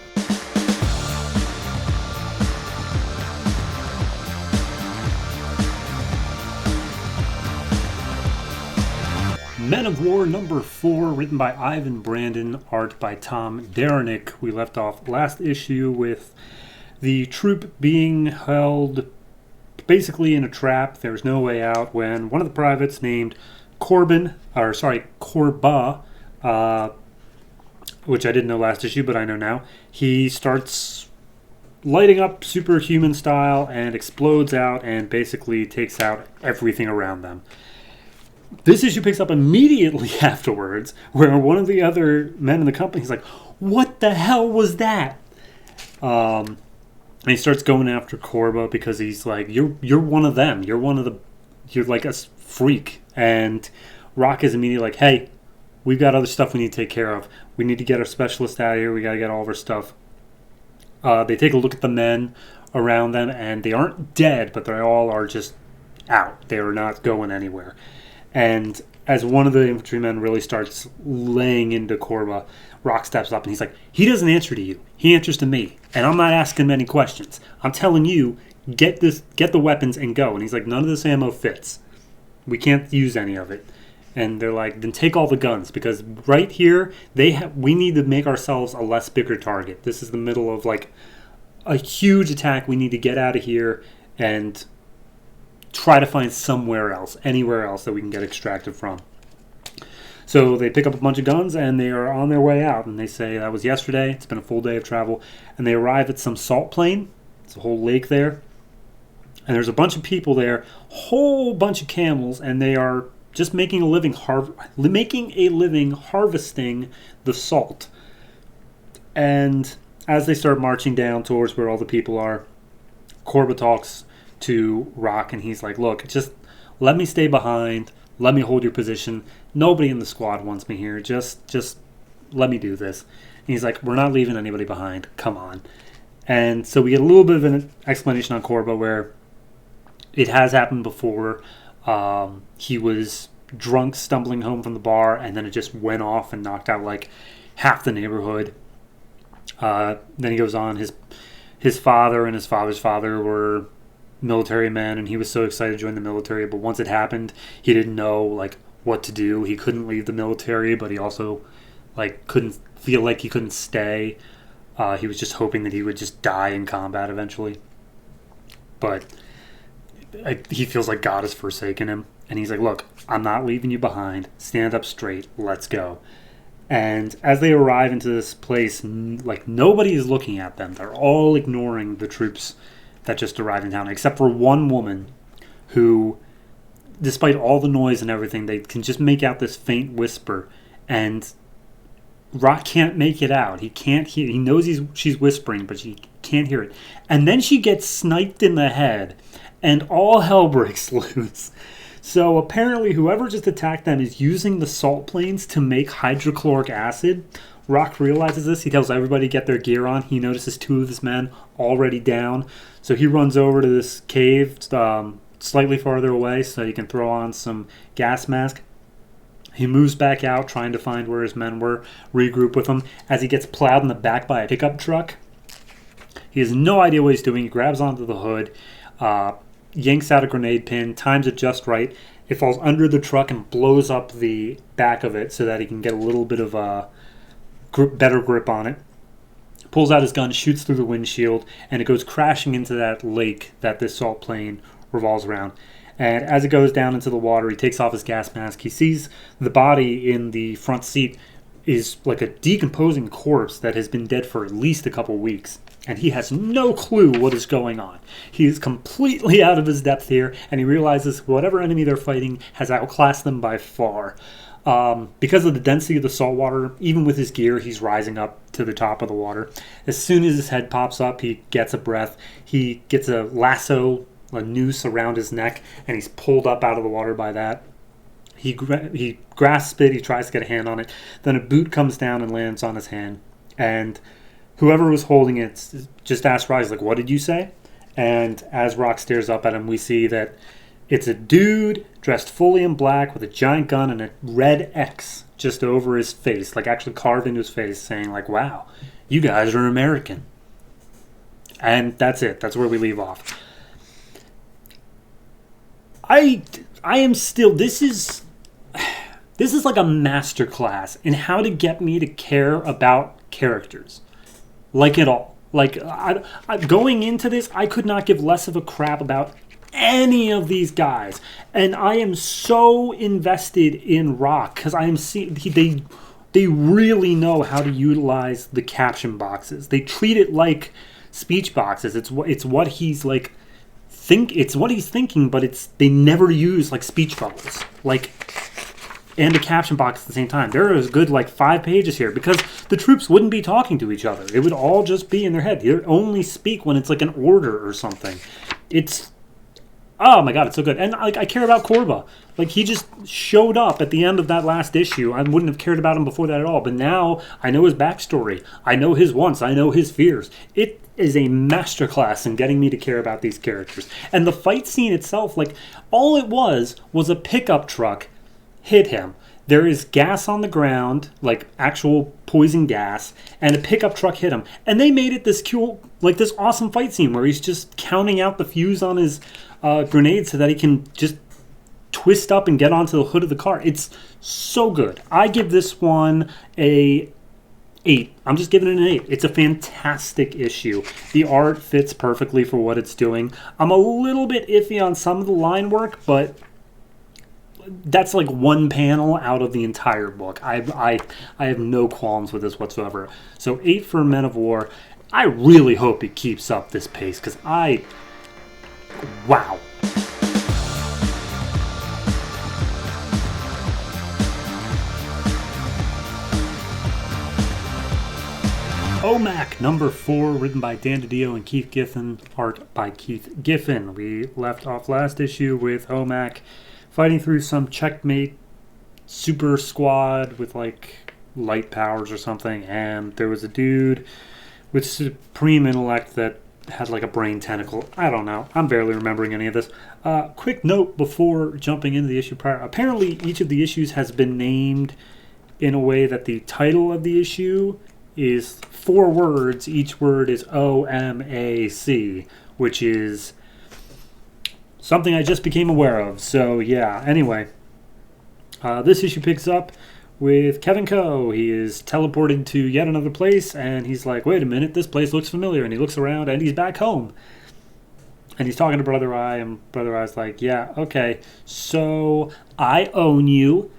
Men of War number 4, written by Ivan Brandon, art by Tom Derenick. We left off last issue with the troop being held basically in a trap. There's no way out when one of the privates named Korba, which I didn't know last issue, but I know now, he starts lighting up superhuman style and explodes out and basically takes out everything around them. This issue picks up immediately afterwards, where one of the other men in the company is like, "What the hell was that?" And he starts going after Korba because he's like, "You're one of them. You're like a freak." And Rock is immediately like, "Hey, we've got other stuff we need to take care of. We need to get our specialist out of here. We got to get all of our stuff." They take a look at the men around them, and they aren't dead, but they all are just out. They are not going anywhere. And as one of the infantrymen really starts laying into Korba, Rock steps up and he's like, "He doesn't answer to you. He answers to me. And I'm not asking him any questions. I'm telling you, get the weapons and go." And he's like, "None of this ammo fits. We can't use any of it." And they're like, "Then take all the guns, because right here we need to make ourselves a less bigger target. This is the middle of like a huge attack. We need to get out of here and try to find somewhere else, anywhere else that we can get extracted from." So they pick up a bunch of guns and they are on their way out. And they say, "That was yesterday. It's been a full day of travel." And they arrive at some salt plain. It's a whole lake there. And there's a bunch of people there, whole bunch of camels, and they are just making a living harvesting the salt. And as they start marching down towards where all the people are, Korba talks to Rock and he's like, "Look, just let me stay behind. Let me hold your position. Nobody in the squad wants me here. Just let me do this." And he's like, "We're not leaving anybody behind. Come on." And so we get a little bit of an explanation on Korba where it has happened before. He was drunk, stumbling home from the bar, and then it just went off and knocked out like half the neighborhood. Then he goes on, his father and his father's father were military men, and he was so excited to join the military, but once it happened, he didn't know like what to do. He couldn't leave the military, but he also like couldn't stay. He was just hoping that he would just die in combat eventually. But he feels like God has forsaken him. And he's like, "Look, I'm not leaving you behind. Stand up straight. Let's go." And as they arrive into this place, like nobody is looking at them. They're all ignoring the troops that just arrived in town, except for one woman who, despite all the noise and everything, they can just make out this faint whisper. And Rock can't make it out. He can't hear. He knows she's whispering, but she can't hear it. And then she gets sniped in the head, and all hell breaks loose. So apparently whoever just attacked them is using the salt plains to make hydrochloric acid. Rock realizes this. He tells everybody to get their gear on. He notices two of his men already down. So he runs over to this cave slightly farther away so he can throw on some gas mask. He moves back out trying to find where his men were, regroup with them. As he gets plowed in the back by a pickup truck, he has no idea what he's doing. He grabs onto the hood, yanks out a grenade pin, times it just right. It falls under the truck and blows up the back of it so that he can get a little bit of a better grip on it. Pulls out his gun, shoots through the windshield, and it goes crashing into that lake that this salt plain revolves around. And as it goes down into the water, he takes off his gas mask. He sees the body in the front seat is like a decomposing corpse that has been dead for at least a couple weeks. And he has no clue what is going on. He is completely out of his depth here, and he realizes whatever enemy they're fighting has outclassed them by far. Because of the density of the salt water, even with his gear, he's rising up to the top of the water. As soon as his head pops up, he gets a breath. He gets a lasso, a noose around his neck, and he's pulled up out of the water by that. He grasps it, he tries to get a hand on it. Then a boot comes down and lands on his hand. And whoever was holding it just asks Rise, like, "What did you say?" And as Rock stares up at him, we see that it's a dude dressed fully in black with a giant gun and a red X just over his face, like actually carved into his face, saying like, "Wow, you guys are American." And that's it. That's where we leave off. I am still, this is This is like a masterclass in how to get me to care about characters. Like it all. Like, going into this, I could not give less of a crap about any of these guys. And I am so invested in Rock because I am seeing they really know how to utilize the caption boxes. They treat it like speech boxes. It's what he's like it's what he's thinking, but they never use like speech bubbles. Like, and a caption box at the same time. There is good 5 pages here because the troops wouldn't be talking to each other. It would all just be in their head. They only speak when it's like an order or something. It's, oh my god, it's so good. And I care about Korba. He just showed up at the end of that last issue. I wouldn't have cared about him before that at all. But now I know his backstory. I know his wants. I know his fears. It is a masterclass in getting me to care about these characters. And the fight scene itself, all it was a pickup truck hit him. There is gas on the ground, actual poison gas, and a pickup truck hit him. And they made it this cool, this awesome fight scene where he's just counting out the fuse on his grenade so that he can just twist up and get onto the hood of the car. It's so good. I give this one a 8. I'm just giving it an 8. It's a fantastic issue. The art fits perfectly for what it's doing. I'm a little bit iffy on some of the line work, but that's one panel out of the entire book. I have no qualms with this whatsoever. So 8 for Men of War. I really hope it keeps up this pace because wow. O.M.A.C. number 4, written by Dan DiDio and Keith Giffen, art by Keith Giffen. We left off last issue with O.M.A.C. fighting through some checkmate super squad with light powers or something, and there was a dude with supreme intellect that had a brain tentacle. I don't know. I'm barely remembering any of this. Quick note before jumping into the issue prior. Apparently each of the issues has been named in a way that the title of the issue is 4 words. Each word is O.M.A.C, which is something I just became aware of. So yeah, anyway. This issue picks up with Kevin Coe. He is teleported to yet another place, and he's like, wait a minute, this place looks familiar. And he looks around, and he's back home. And he's talking to Brother Eye, and Brother Eye's like, yeah, okay, so I own you.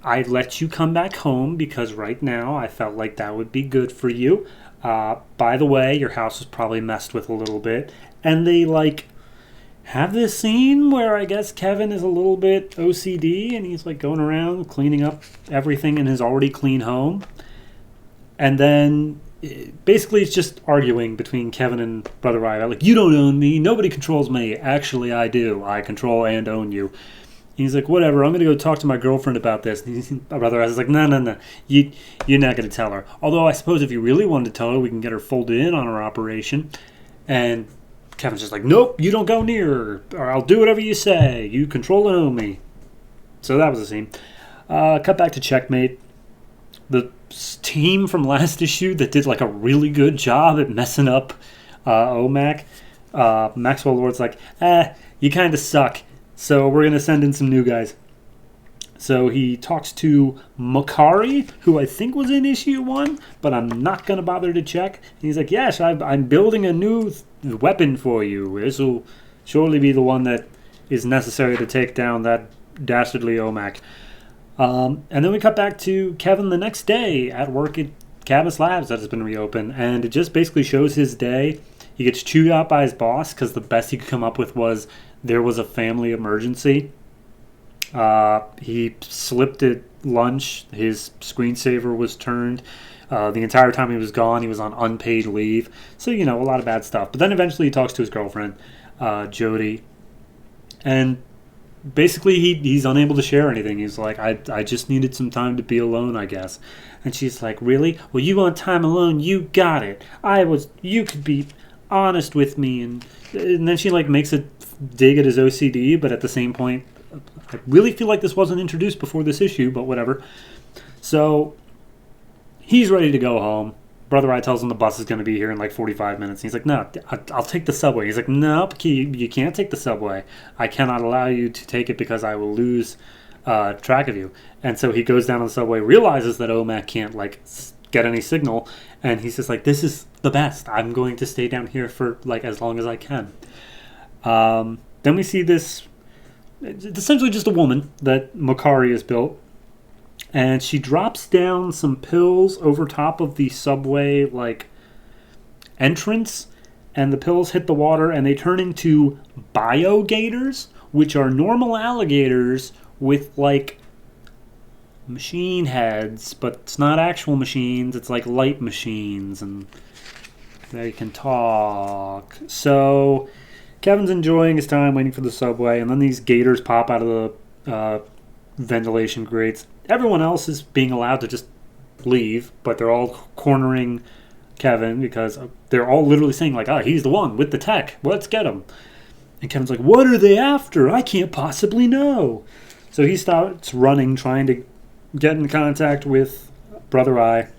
I let you come back home because right now I felt like that would be good for you. By the way, your house was probably messed with a little bit. And they, have this scene where I guess Kevin is a little bit OCD and he's going around cleaning up everything in his already clean home. And then basically it's just arguing between Kevin and Brother Eye. You don't own me. Nobody controls me. Actually, I do. I control and own you. And he's like, whatever, I'm going to go talk to my girlfriend about this. And Brother Eye is like, no. You're not going to tell her. Although I suppose if you really wanted to tell her, we can get her folded in on our operation. And Kevin's just like, nope, you don't go near her, or I'll do whatever you say. You control and own me. So that was the scene. Cut back to Checkmate. The team from last issue that did a really good job at messing up O.M.A.C. Maxwell Lord's like, you kind of suck. So we're going to send in some new guys. So he talks to Makari, who I think was in issue 1, but I'm not going to bother to check. And he's like, yes, I'm building a new weapon for you. This will surely be the one that is necessary to take down that dastardly O.M.A.C. And then we cut back to Kevin the next day at work at Cabas Labs that has been reopened. And it just basically shows his day. He gets chewed out by his boss because the best he could come up with was there was a family emergency. He slipped at lunch. His screensaver was turned. The entire time he was gone, he was on unpaid leave. So, a lot of bad stuff. But then eventually he talks to his girlfriend, Jody. And basically he's unable to share anything. He's like, I just needed some time to be alone, I guess. And she's like, really? Well, you want time alone? You got it. You could be honest with me. And then she makes a dig at his OCD, but at the same point, I really feel like this wasn't introduced before this issue, but whatever. So he's ready to go home. Brother Eye tells him the bus is going to be here in 45 minutes. He's like, no, I'll take the subway. He's like, nope, you can't take the subway. I cannot allow you to take it because I will lose track of you. And so he goes down on the subway, realizes that O.M.A.C can't like get any signal, and he's just like, this is the best. I'm going to stay down here for like as long as I can. Then we see this, it's essentially just a woman that Makari has built, and she drops down some pills over top of the subway like entrance, and the pills hit the water and they turn into biogators, which are normal alligators with like machine heads, but it's not actual machines, it's like light machines, and they can talk. So Kevin's enjoying his time waiting for the subway, and then these gators pop out of the ventilation grates. Everyone else is being allowed to just leave, but they're all cornering Kevin because they're all literally saying like, he's the one with the tech, let's get him. And Kevin's like, what are they after? I can't possibly know. So he starts running, trying to get in contact with Brother Eye.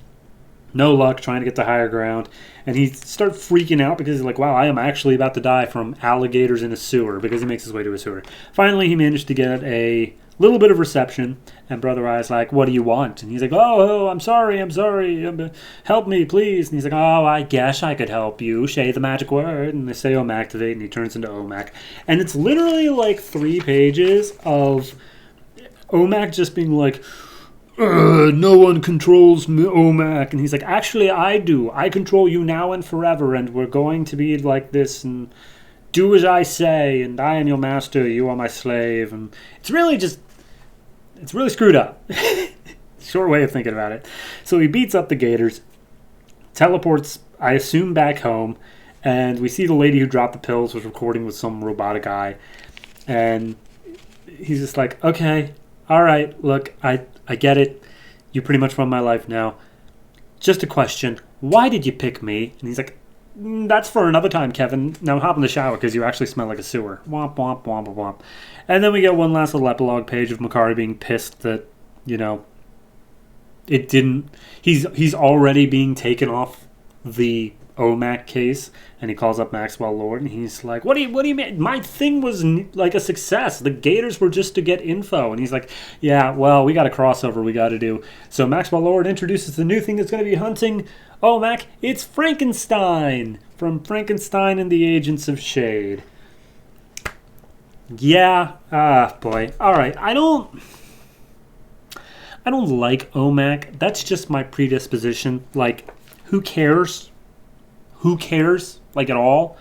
No luck, trying to get to higher ground. And he starts freaking out because he's like, wow, I am actually about to die from alligators in a sewer, because he makes his way to a sewer. Finally, he managed to get a little bit of reception, and Brother Eye's like, what do you want? And he's like, I'm sorry, help me, please. And he's like, I guess I could help you. Say the magic word. And they say O.M.A.C activate, and he turns into O.M.A.C. And it's literally like 3 pages of O.M.A.C just being like, no one controls O.M.A.C. And he's like, actually, I do. I control you now and forever, and we're going to be like this, and do as I say, and I am your master, you are my slave. And it's really screwed up. Short way of thinking about it. So he beats up the gators, teleports, I assume, back home, and we see the lady who dropped the pills was recording with some robotic guy, and he's just like, okay, all right, look, I get it. You pretty much run my life now. Just a question. Why did you pick me? And he's like, that's for another time, Kevin. Now hop in the shower because you actually smell like a sewer. Womp, womp, womp, womp. And then we get one last little epilogue page of Makari being pissed that, it didn't... He's already being taken off the O.M.A.C case, and he calls up Maxwell Lord, and he's like, what do you mean? My thing was like a success. The gators were just to get info. And he's like, yeah, well, we got a crossover we got to do. So Maxwell Lord introduces the new thing that's going to be hunting O.M.A.C. It's Frankenstein from Frankenstein and the Agents of Shade. Yeah, boy. All right, I don't like O.M.A.C. That's just my predisposition. Like, who cares? Who cares? Like, at all?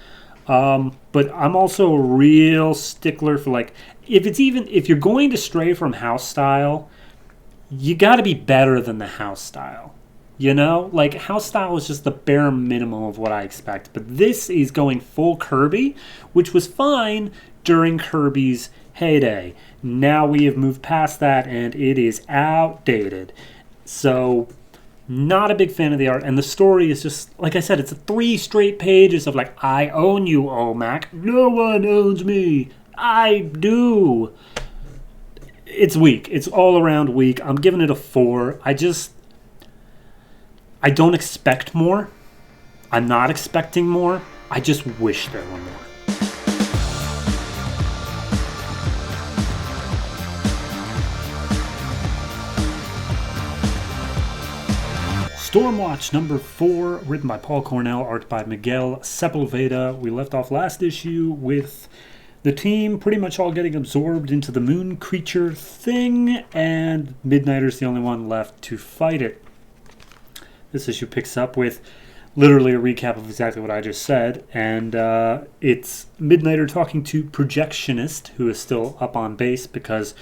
But I'm also a real stickler for, like, if you're going to stray from house style, you got to be better than the house style. Like, house style is just the bare minimum of what I expect. But this is going full Kirby, which was fine during Kirby's heyday. Now we have moved past that, and it is outdated. So, not a big fan of the art. And the story is just, like I said, it's 3 straight pages of, like, I own you, O.M.A.C. No one owns me. I do. It's weak. It's all around weak. I'm giving it a 4. I don't expect more. I'm not expecting more. I just wish there were more. Stormwatch number 4, written by Paul Cornell, art by Miguel Sepulveda. We left off last issue with the team pretty much all getting absorbed into the moon creature thing, and Midnighter's the only one left to fight it. This issue picks up with literally a recap of exactly what I just said, and it's Midnighter talking to Projectionist, who is still up on base because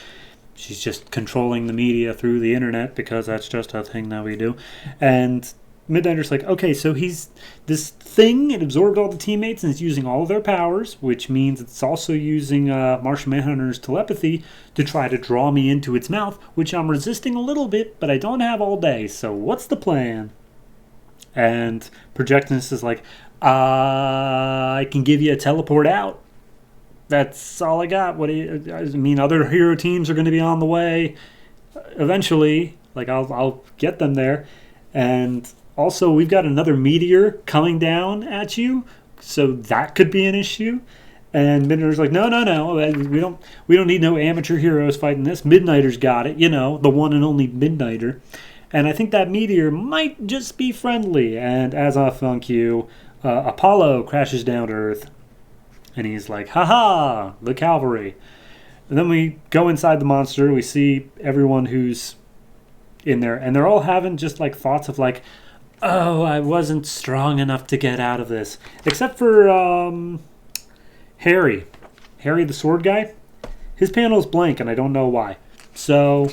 she's just controlling the media through the internet, because that's just a thing that we do. And Midnighter's like, okay, so he's this thing, it absorbed all the teammates and it's using all of their powers, which means it's also using Martian Manhunter's telepathy to try to draw me into its mouth, which I'm resisting a little bit, but I don't have all day, so what's the plan? And Projectionist is like, I can give you a teleport out. That's all I got. Other hero teams are going to be on the way eventually. Like, I'll get them there. And also, we've got another meteor coming down at you, so that could be an issue. And Midnighter's like, no, we don't need no amateur heroes fighting this. Midnighter's got it, the one and only Midnighter. And I think that meteor might just be friendly. And as a thank you, Apollo crashes down to Earth. And he's like, haha, the cavalry. And then we go inside the monster. We see everyone who's in there. And they're all having just like thoughts of like, oh, I wasn't strong enough to get out of this. Except for Harry. Harry, the sword guy. His panel's blank, and I don't know why. So,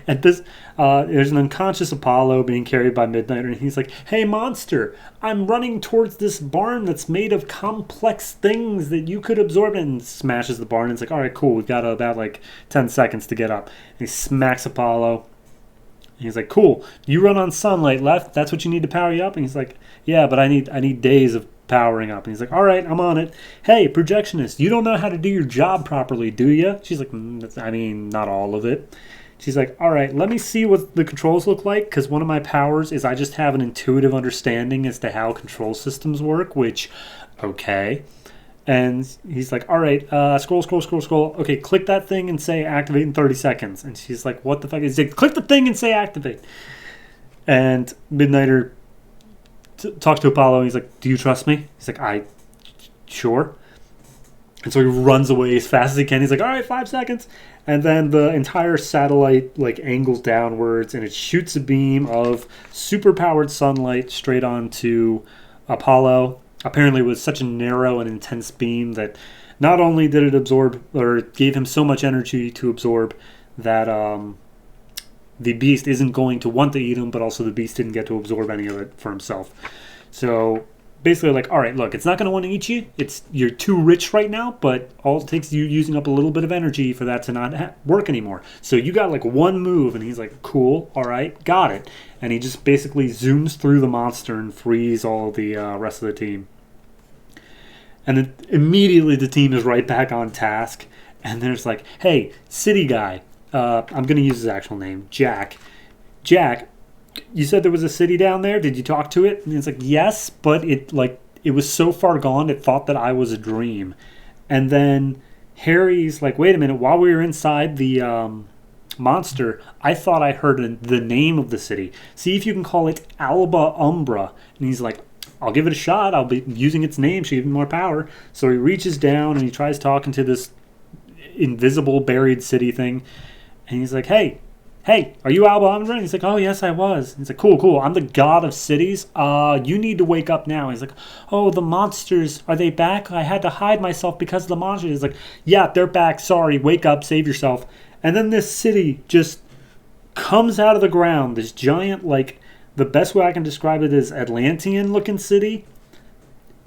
at this, there's an unconscious Apollo being carried by Midnighter, and he's like, hey, monster, I'm running towards this barn that's made of complex things that you could absorb, and smashes the barn, and it's like, all right, cool, we've got about, 10 seconds to get up. And he smacks Apollo, and he's like, cool, you run on sunlight left, that's what you need to power you up? And he's like, yeah, but I need days of powering up. And he's like, all right, I'm on it. Hey, projectionist, you don't know how to do your job properly, do you? She's like, not all of it. She's like, all right, let me see what the controls look like, because one of my powers is I just have an intuitive understanding as to how control systems work, which, okay. And he's like, all right, scroll. Okay, click that thing and say activate in 30 seconds. And she's like, what the fuck? He's like, click the thing and say activate. And Midnighter talks to Apollo, and he's like, do you trust me? He's like, sure. And so he runs away as fast as he can. He's like, all right, 5 seconds. And then the entire satellite angles downwards, and it shoots a beam of super-powered sunlight straight onto Apollo. Apparently it was such a narrow and intense beam that not only did it absorb, or it gave him so much energy to absorb, that the beast isn't going to want to eat him, but also the beast didn't get to absorb any of it for himself. So basically all right, look, it's not going to want to eat you. You're too rich right now, but all it takes is you using up a little bit of energy for that to not work anymore. So you got one move, and he's like, cool, all right, got it. And he just basically zooms through the monster and frees all the rest of the team. And then immediately the team is right back on task. And there's like, hey, city guy. I'm going to use his actual name, Jack. Jack, you said there was a city down there. Did you talk to it? And it's like, yes, but it was so far gone, it thought that I was a dream. And then Harry's like, wait a minute, while we were inside the monster, I thought I heard the name of the city. See if you can call it Alba Umbra. And he's like, I'll give it a shot. I'll be using its name. Should give me more power. So he reaches down and he tries talking to this invisible buried city thing. And he's like, hey, are you Alba Umbra? And he's like, oh, yes, I was. He's like, cool. I'm the god of cities. You need to wake up now. He's like, oh, the monsters, are they back? I had to hide myself because of the monsters. He's like, yeah, they're back. Sorry, wake up, save yourself. And then this city just comes out of the ground. This giant, the best way I can describe it is Atlantean-looking city.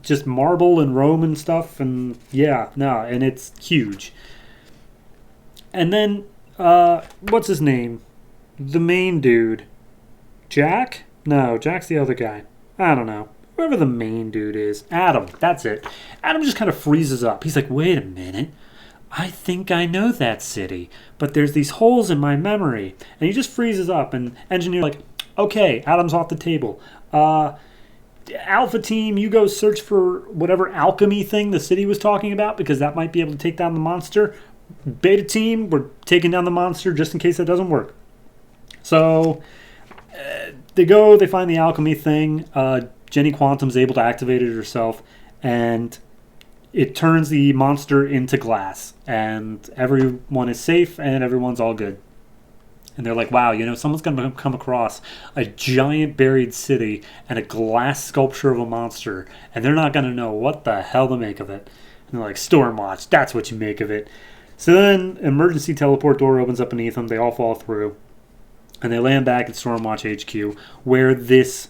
Just marble and Roman stuff. And, and it's huge. And then, what's his name? The main dude. Jack? No, Jack's the other guy. I don't know. Whoever the main dude is. Adam. That's it. Adam just kind of freezes up. He's like, wait a minute. I think I know that city. But there's these holes in my memory. And he just freezes up. And Engineer's like, okay, Adam's off the table. Alpha team, you go search for whatever alchemy thing the city was talking about, because that might be able to take down the monster. Beta team, we're taking down the monster just in case that doesn't work. So they find the alchemy thing. Jenny Quantum's able to activate it herself, and it turns the monster into glass, and everyone is safe and everyone's all good. And they're like, wow, someone's going to come across a giant buried city and a glass sculpture of a monster, and they're not going to know what the hell to make of it. And they're like, Stormwatch, that's what you make of it. So then, emergency teleport door opens up beneath them. They all fall through. And they land back at Stormwatch HQ, where this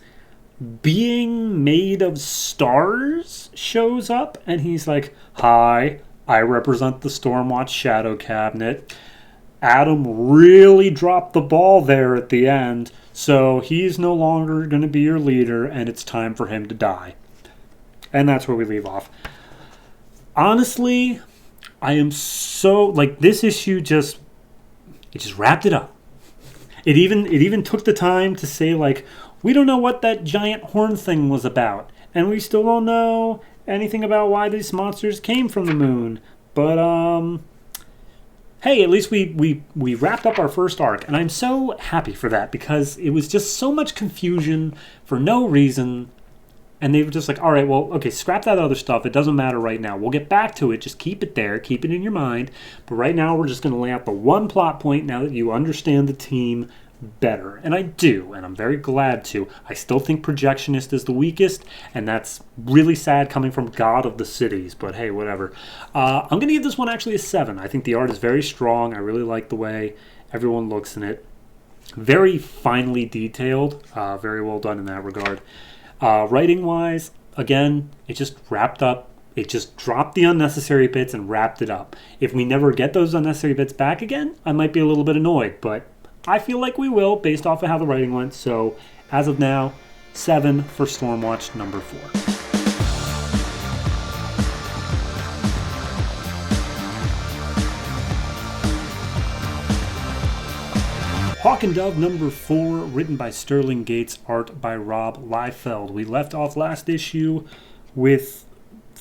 being made of stars shows up. And he's like, hi, I represent the Stormwatch Shadow Cabinet. Adam really dropped the ball there at the end, so he's no longer going to be your leader, and it's time for him to die. And that's where we leave off. Honestly, I am so, this issue just wrapped it up. It even took the time to say, we don't know what that giant horn thing was about, and we still don't know anything about why these monsters came from the moon. But, hey, at least we wrapped up our first arc, and I'm so happy for that because it was just so much confusion for no reason. And they were just like, all right, well, okay, scrap that other stuff. It doesn't matter right now. We'll get back to it. Just keep it there. Keep it in your mind. But right now, we're just going to lay out the one plot point now that you understand the team better. And I do, and I'm very glad to. I still think Projectionist is the weakest, and that's really sad coming from God of the Cities. But hey, whatever. I'm going to give this one actually a 7. I think the art is very strong. I really like the way everyone looks in it. Very finely detailed. Very well done in that regard. Writing-wise, again, it just wrapped up. It just dropped the unnecessary bits and wrapped it up. If we never get those unnecessary bits back again, I might be a little bit annoyed, but I feel like we will based off of how the writing went. So, as of now, 7 for Stormwatch number 4. Hawk and Dove number 4, written by Sterling Gates, art by Rob Liefeld. We left off last issue with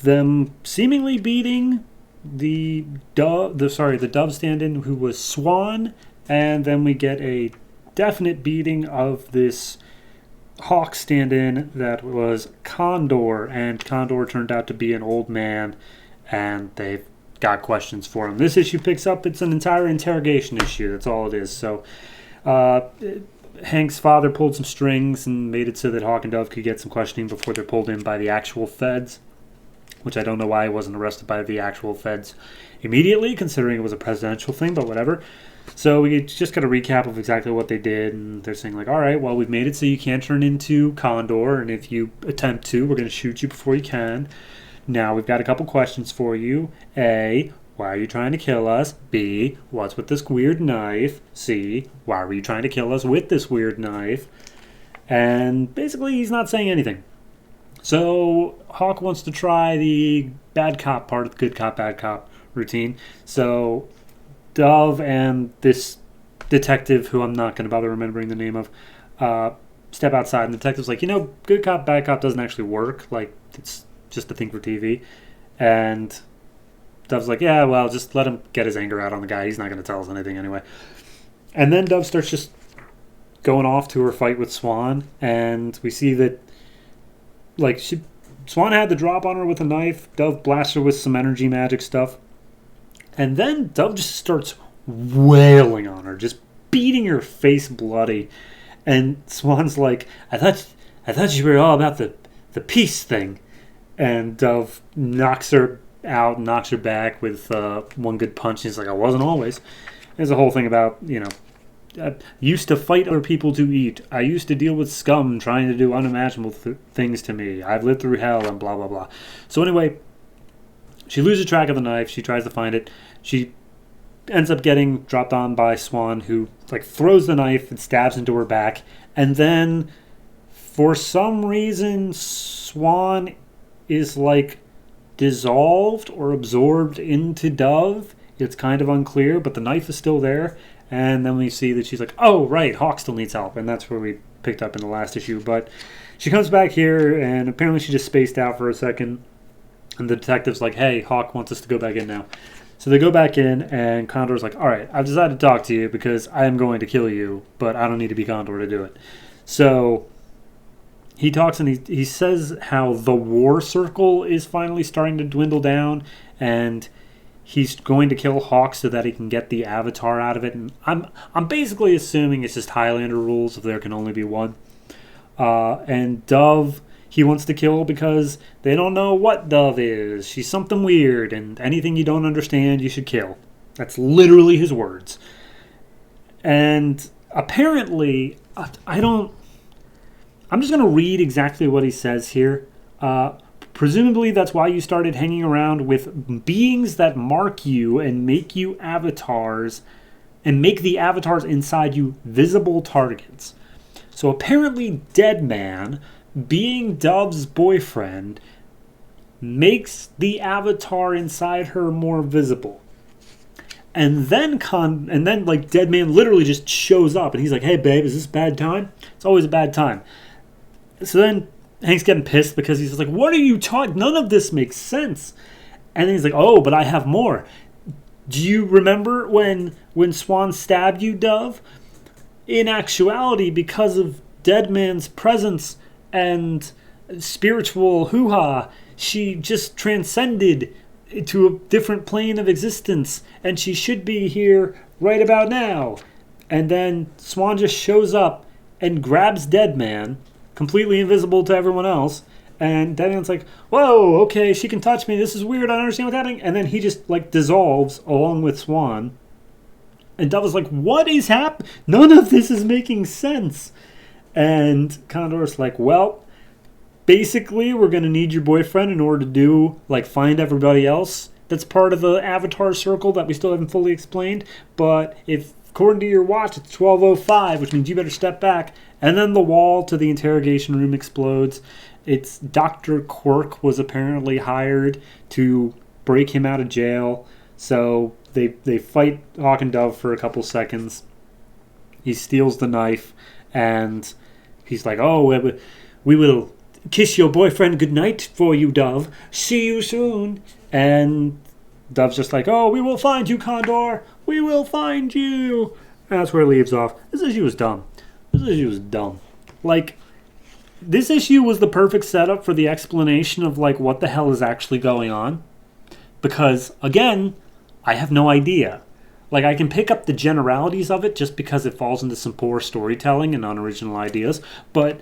them seemingly beating the Dove stand-in who was Swan, and then we get a definite beating of this Hawk stand-in that was Condor, and Condor turned out to be an old man, and they've got questions for him. This issue picks up, it's an entire interrogation issue, that's all it is. So Hank's father pulled some strings and made it so that Hawk and Dove could get some questioning before they're pulled in by the actual feds, which I don't know why he wasn't arrested by the actual feds immediately, considering it was a presidential thing, but whatever. So we just got a recap of exactly what they did, and they're saying, like, all right, well, we've made it so you can't turn into Condor, and if you attempt to, we're going to shoot you before you can. Now, we've got a couple questions for you. A, why are you trying to kill us? B, what's with this weird knife? C, why were you trying to kill us with this weird knife? And basically, he's not saying anything. So, Hawk wants to try the bad cop part of the good cop, bad cop routine. So, Dove and this detective, who I'm not going to bother remembering the name of, step outside. And the detective's like, good cop, bad cop doesn't actually work. Like, it's just a thing for TV. And Dove's like, yeah, well, just let him get his anger out on the guy. He's not going to tell us anything anyway. And then Dove starts just going off to her fight with Swan. And we see that, like, Swan had the drop on her with a knife. Dove blasts her with some energy magic stuff. And then Dove just starts wailing on her, just beating her face bloody. And Swan's like, I thought you were all about the peace thing. And Dove knocks her out, knocks her back with one good punch. He's like, I wasn't always. There's a whole thing about, I used to fight other people to eat. I used to deal with scum trying to do unimaginable things to me. I've lived through hell and blah, blah, blah. So anyway, she loses track of the knife. She tries to find it. She ends up getting dropped on by Swan, who throws the knife and stabs into her back. And then, for some reason, Swan is dissolved or absorbed into Dove. It's kind of unclear, but the knife is still there. And then we see that she's like, oh, right, Hawk still needs help. And that's where we picked up in the last issue. But she comes back here, and apparently she just spaced out for a second. And the detective's like, hey, Hawk wants us to go back in now. So they go back in, and Condor's like, all right, I've decided to talk to you because I am going to kill you, but I don't need to be Condor to do it. So he talks, and he says how the war circle is finally starting to dwindle down, and he's going to kill Hawk so that he can get the Avatar out of it. And I'm basically assuming it's just Highlander rules if there can only be one. And Dove, he wants to kill because they don't know what Dove is. She's something weird, and anything you don't understand, you should kill. That's literally his words. And apparently, I'm just going to read exactly what he says here. Presumably, that's why you started hanging around with beings that mark you and make you avatars, and make the avatars inside you visible targets. So apparently, Deadman, being Dove's boyfriend, makes the avatar inside her more visible. And then Deadman literally just shows up, and he's like, hey, babe, is this a bad time? It's always a bad time. So then Hank's getting pissed because he's like, what are you talking? None of this makes sense. And then he's like, oh, but I have more. Do you remember when Swan stabbed you, Dove? In actuality, because of Deadman's presence and spiritual hoo-ha, she just transcended to a different plane of existence, and she should be here right about now. And then Swan just shows up and grabs Deadman, completely invisible to everyone else, and Deadman's like, whoa, okay, she can touch me, this is weird, I don't understand what's happening. And then he just, like, dissolves along with Swan. And Dove is like, what is happening? None of this is making sense. And Condor's like, well, basically, we're going to need your boyfriend in order to do, like, find everybody else that's part of the Avatar circle that we still haven't fully explained. But if, according to your watch, it's 12:05, which means you better step back. And then the wall to the interrogation room explodes. It's Dr. Quirk was apparently hired to break him out of jail. So they fight Hawk and Dove for a couple seconds. He steals the knife, and he's like, oh, we will kiss your boyfriend goodnight for you, Dove. See you soon. And Dove's just like, oh, we will find you, Condor. We will find you. And that's where it leaves off. This issue was dumb. Like, this issue was the perfect setup for the explanation of, like, what the hell is actually going on. Because, again, I have no idea. Like, I can pick up the generalities of it just because it falls into some poor storytelling and unoriginal ideas. But,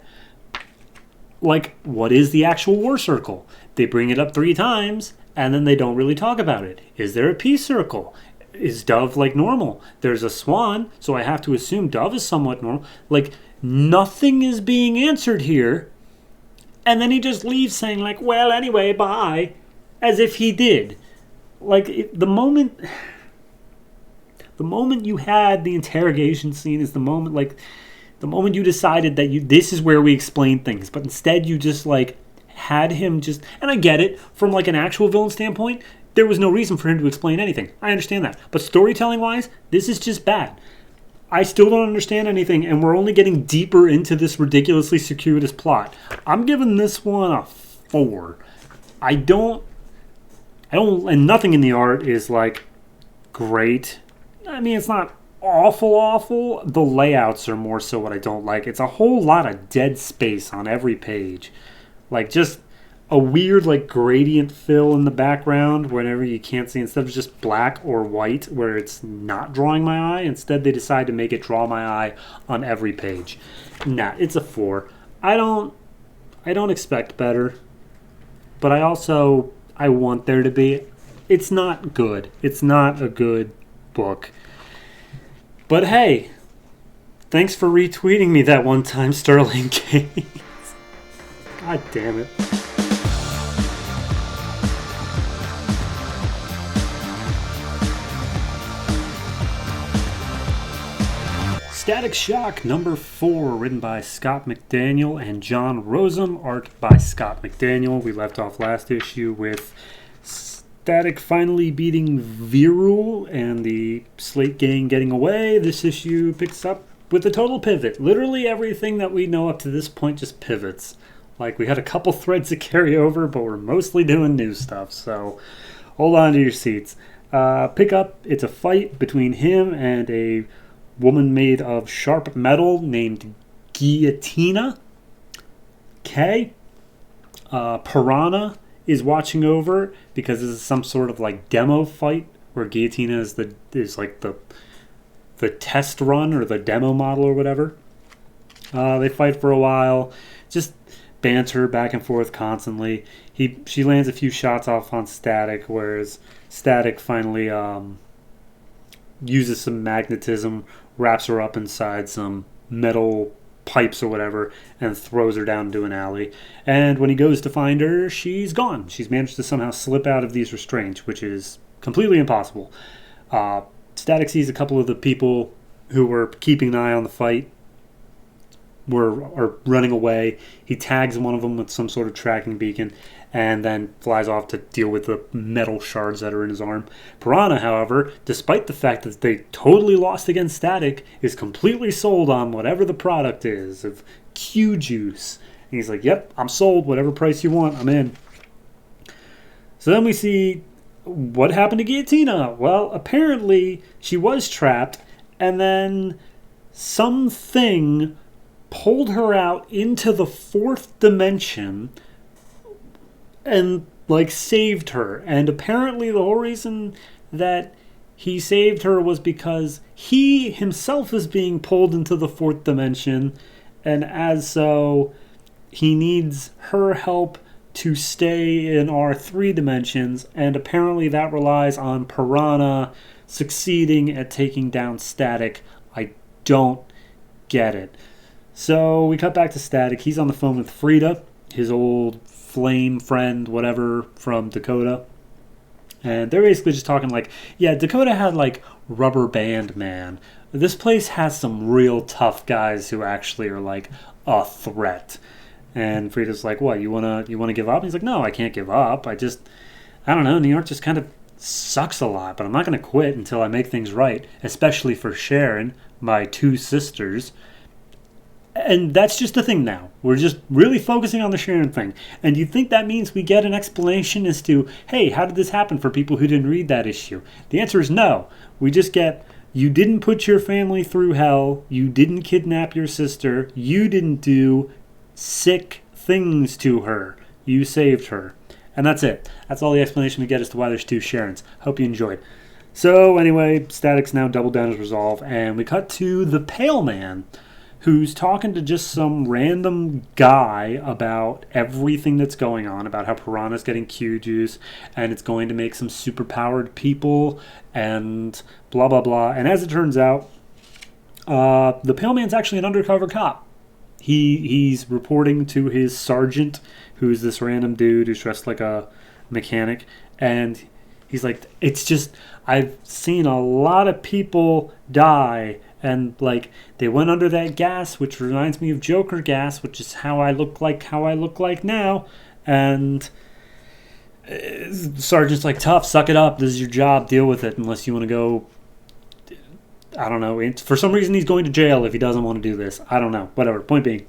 like, what is the actual war circle? They bring it up 3 times, and then they don't really talk about it. Is there a peace circle? Is Dove, like, normal? There's a Swan, so I have to assume Dove is somewhat normal. Like, nothing is being answered here. And then he just leaves saying, like, well, anyway, bye. As if he did. Like, the moment you had the interrogation scene is the moment, like, the moment you decided that this is where we explain things. But instead you just, like, had him just, and I get it, from, like, an actual villain standpoint, there was no reason for him to explain anything. I understand that. But storytelling-wise, this is just bad. I still don't understand anything, and we're only getting deeper into this ridiculously circuitous plot. I'm giving this one a 4. I don't, and nothing in the art is, like, great. I mean, it's not awful. The layouts are more so what I don't like. It's a whole lot of dead space on every page. Like, just a weird, like, gradient fill in the background whenever you can't see. Instead of just black or white where it's not drawing my eye, instead they decide to make it draw my eye on every page. Nah, it's a 4. I don't expect better, but I want there to be. It's not good. It's not a good book. But hey, thanks for retweeting me that one time, Sterling Gaines. God damn it. Static Shock number 4, written by Scott McDaniel and John Rozum, art by Scott McDaniel. We left off last issue with Static finally beating Virul and the Slate Gang getting away. This issue picks up with a total pivot. Literally everything that we know up to this point just pivots. Like, we had a couple threads to carry over, but we're mostly doing new stuff, so hold on to your seats. Pick up, it's a fight between him and a woman made of sharp metal named Guillotina. Okay. Piranha is watching over because this is some sort of, like, demo fight where Guillotina is like the test run or the demo model or whatever. They fight for a while, just banter back and forth constantly. She lands a few shots off on Static, whereas Static finally uses some magnetism, wraps her up inside some metal pipes or whatever, and throws her down into an alley. And when he goes to find her, she's gone. She's managed to somehow slip out of these restraints, which is completely impossible. Static sees a couple of the people who were keeping an eye on the fight are running away. He tags one of them with some sort of tracking beacon and then flies off to deal with the metal shards that are in his arm. Piranha, however, despite the fact that they totally lost against Static, is completely sold on whatever the product is of Q juice And he's like, yep, I'm sold. Whatever price you want, I'm in. So then we see what happened to Guillotina. Well, apparently she was trapped, and then something pulled her out into the fourth dimension and, like, saved her. And apparently the whole reason that he saved her was because he himself is being pulled into the fourth dimension, and as so, he needs her help to stay in our 3 dimensions, and apparently that relies on Piranha succeeding at taking down Static. I don't get it. So we cut back to Static. He's on the phone with Frida, his old flame friend, whatever, from Dakota. And they're basically just talking like, yeah, Dakota had like Rubber Band Man. This place has some real tough guys who actually are like a threat. And Frida's like, what, you wanna give up? And he's like, no, I can't give up. I don't know, New York just kind of sucks a lot, but I'm not gonna quit until I make things right, especially for Sharon, my 2 sisters. And that's just the thing now. We're just really focusing on the Sharon thing. And you think that means we get an explanation as to, hey, how did this happen for people who didn't read that issue? The answer is no. We just get, you didn't put your family through hell. You didn't kidnap your sister. You didn't do sick things to her. You saved her. And that's it. That's all the explanation we get as to why there's 2 Sharons. Hope you enjoyed. So anyway, Static's now doubled down his resolve. And we cut to the Pale Man, who's talking to just some random guy about everything that's going on, about how Piranha's getting Q-Juice, and it's going to make some superpowered people, and blah, blah, blah. And as it turns out, the Pale Man's actually an undercover cop. He's reporting to his sergeant, who's this random dude who's dressed like a mechanic, and he's like, it's just, I've seen a lot of people die, and like they went under that gas, which reminds me of Joker gas, which is how I look like now. And Sergeant's like, tough, suck it up, this is your job, deal with it, unless you want to go, I don't know, for some reason he's going to jail if he doesn't want to do this. I don't know, whatever, point being.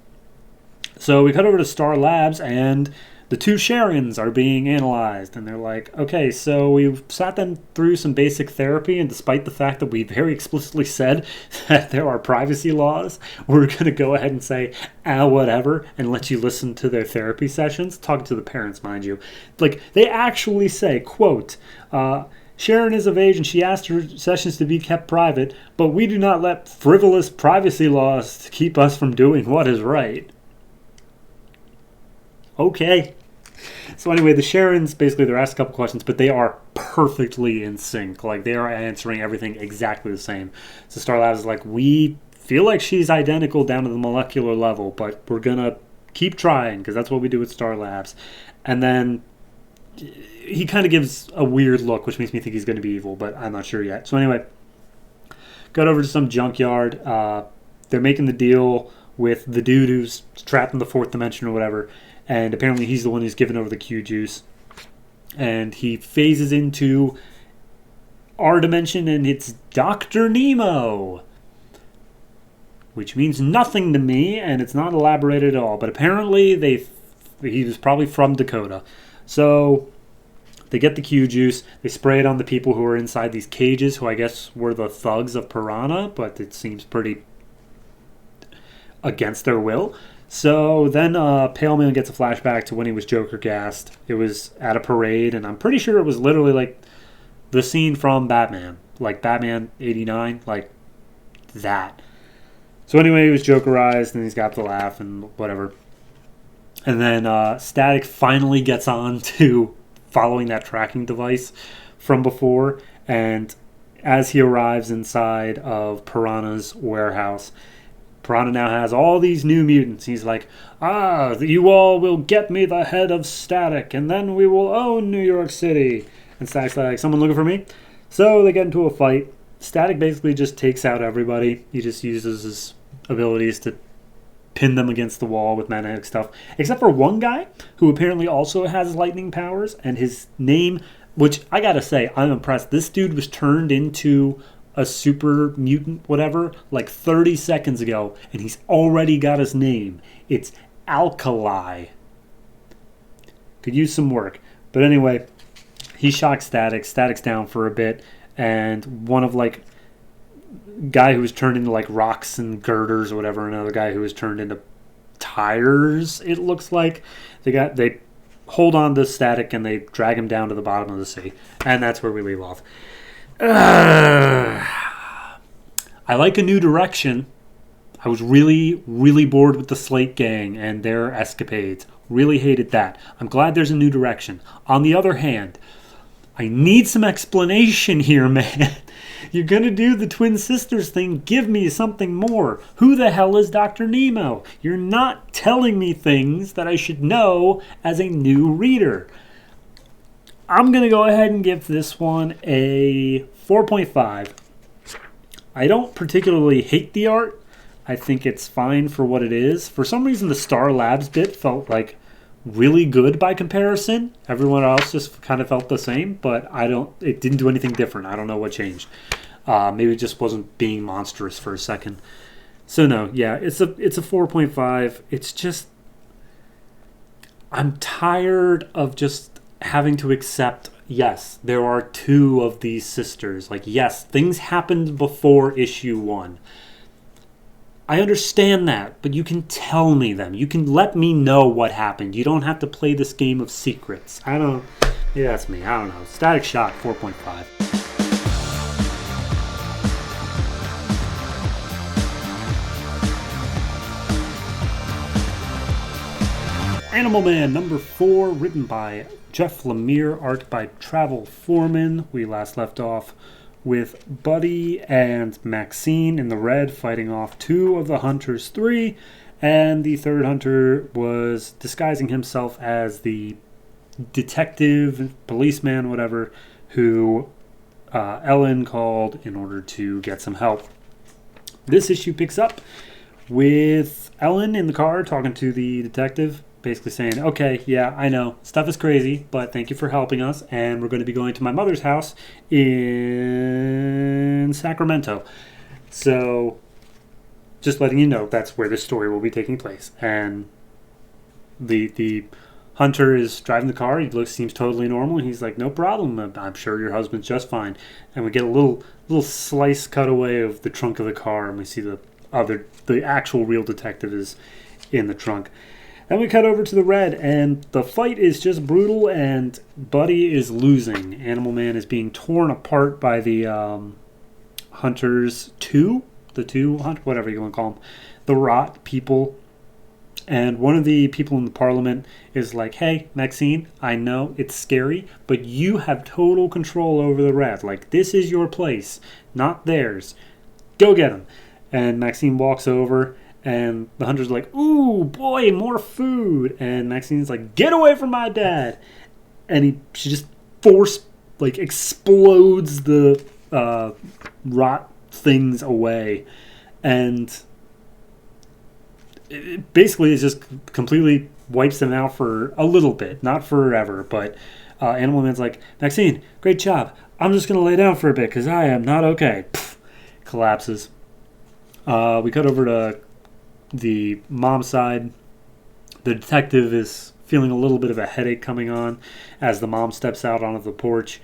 So we cut over to Star Labs, and the 2 Sharons are being analyzed, and they're like, okay, so we've sat them through some basic therapy, and despite the fact that we very explicitly said that there are privacy laws, we're going to go ahead and say, whatever, and let you listen to their therapy sessions. Talking to the parents, mind you. Like, they actually say, quote, Sharon is of age and she asked her sessions to be kept private, but we do not let frivolous privacy laws keep us from doing what is right. Okay. So anyway, the Sharons, basically they're asked a couple questions, but they are perfectly in sync. Like, they are answering everything exactly the same. So Star Labs is like, we feel like she's identical down to the molecular level, but we're going to keep trying, because that's what we do with Star Labs. And then he kind of gives a weird look, which makes me think he's going to be evil, but I'm not sure yet. So anyway, got over to some junkyard. They're making the deal with the dude who's trapped in the 4th dimension or whatever. And apparently he's the one who's given over the Q-Juice. And he phases into our dimension, and it's Dr. Nemo. Which means nothing to me, and it's not elaborated at all. But apparently he was probably from Dakota. So they get the Q-Juice. They spray it on the people who are inside these cages, who I guess were the thugs of Piranha. But it seems pretty against their will. So then Pale Man gets a flashback to when he was Joker gassed. It was at a parade, and I'm pretty sure it was literally like the scene from Batman. Like Batman 89, like that. So anyway, he was Jokerized, and he's got the laugh and whatever. And then Static finally gets on to following that tracking device from before. And as he arrives inside of Piranha's warehouse, Piranha now has all these new mutants. He's like, you all will get me the head of Static, and then we will own New York City. And Static's like, someone looking for me? So they get into a fight. Static basically just takes out everybody. He just uses his abilities to pin them against the wall with magnetic stuff. Except for one guy who apparently also has lightning powers, and his name, which I gotta say, I'm impressed. This dude was turned into a super mutant, whatever, like 30 seconds ago, and he's already got his name. It's alkali. Could use some work. But anyway, he shocks Static. Static's down for a bit. And one of, like, guy who was turned into, like, rocks and girders or whatever. Another guy who was turned into tires, it looks like. They hold on to Static and they drag him down to the bottom of the sea. And that's where we leave off. I like a new direction. I was really, really bored with the Slate Gang and their escapades. Really hated that. I'm glad there's a new direction. On the other hand, I need some explanation here, man. You're going to do the twin sisters thing. Give me something more. Who the hell is Dr. Nemo? You're not telling me things that I should know as a new reader. I'm going to go ahead and give this one a 4.5. I don't particularly hate the art. I think it's fine for what it is. For some reason, the Star Labs bit felt like really good by comparison. Everyone else just kind of felt the same, but it didn't do anything different. I don't know what changed. Maybe it just wasn't being monstrous for a second. So no, yeah, it's a 4.5. It's just, I'm tired of just having to accept, yes, there are two of these sisters. Like, yes, things happened before issue 1. I understand that, but you can tell me them. You can let me know what happened. You don't have to play this game of secrets. Yeah, that's me. I don't know. Static Shock, 4.5. Animal Man, number 4, written by Jeff Lemire, art by Travel Foreman. We last left off with Buddy and Maxine in the red fighting off 2 of the Hunters 3, and the third hunter was disguising himself as the detective, policeman, whatever, who Ellen called in order to get some help. This issue picks up with Ellen in the car talking to the detective, basically saying, okay, yeah, I know, stuff is crazy, but thank you for helping us, and we're going to be going to my mother's house in Sacramento. So, just letting you know, that's where this story will be taking place. And the hunter is driving the car. He seems totally normal. He's like, no problem. I'm sure your husband's just fine. And we get a little slice cutaway of the trunk of the car, and we see the actual real detective is in the trunk. Then we cut over to the red, and the fight is just brutal, and Buddy is losing. Animal Man is being torn apart by the Hunters 2, whatever you want to call them, the Rot people. And one of the people in the parliament is like, hey, Maxine, I know it's scary, but you have total control over the red. Like, this is your place, not theirs. Go get him. And Maxine walks over, and the hunter's like, ooh, boy, more food. And Maxine's like, get away from my dad. And she just explodes the rot things away. And it basically is just completely wipes them out for a little bit. Not forever, but Animal Man's like, Maxine, great job. I'm just going to lay down for a bit because I am not okay. Pfft, collapses. We cut over to the mom side. The detective is feeling a little bit of a headache coming on as the mom steps out onto the porch.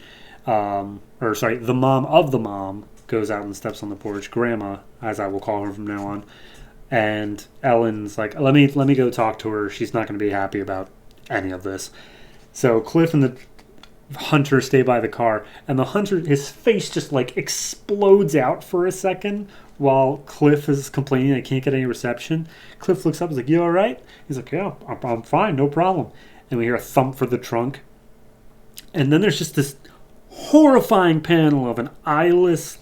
The mom of the mom goes out and steps on the porch. Grandma, as I will call her from now on. And Ellen's like, let me go talk to her. She's not going to be happy about any of this. So Cliff and the hunter stay by the car, and the hunter, his face just explodes out for a second while Cliff is complaining they can't get any reception. Cliff looks up, he's like, you alright? He's like, yeah, I'm fine, no problem. And we hear a thump for the trunk. And then there's just this horrifying panel of an eyeless,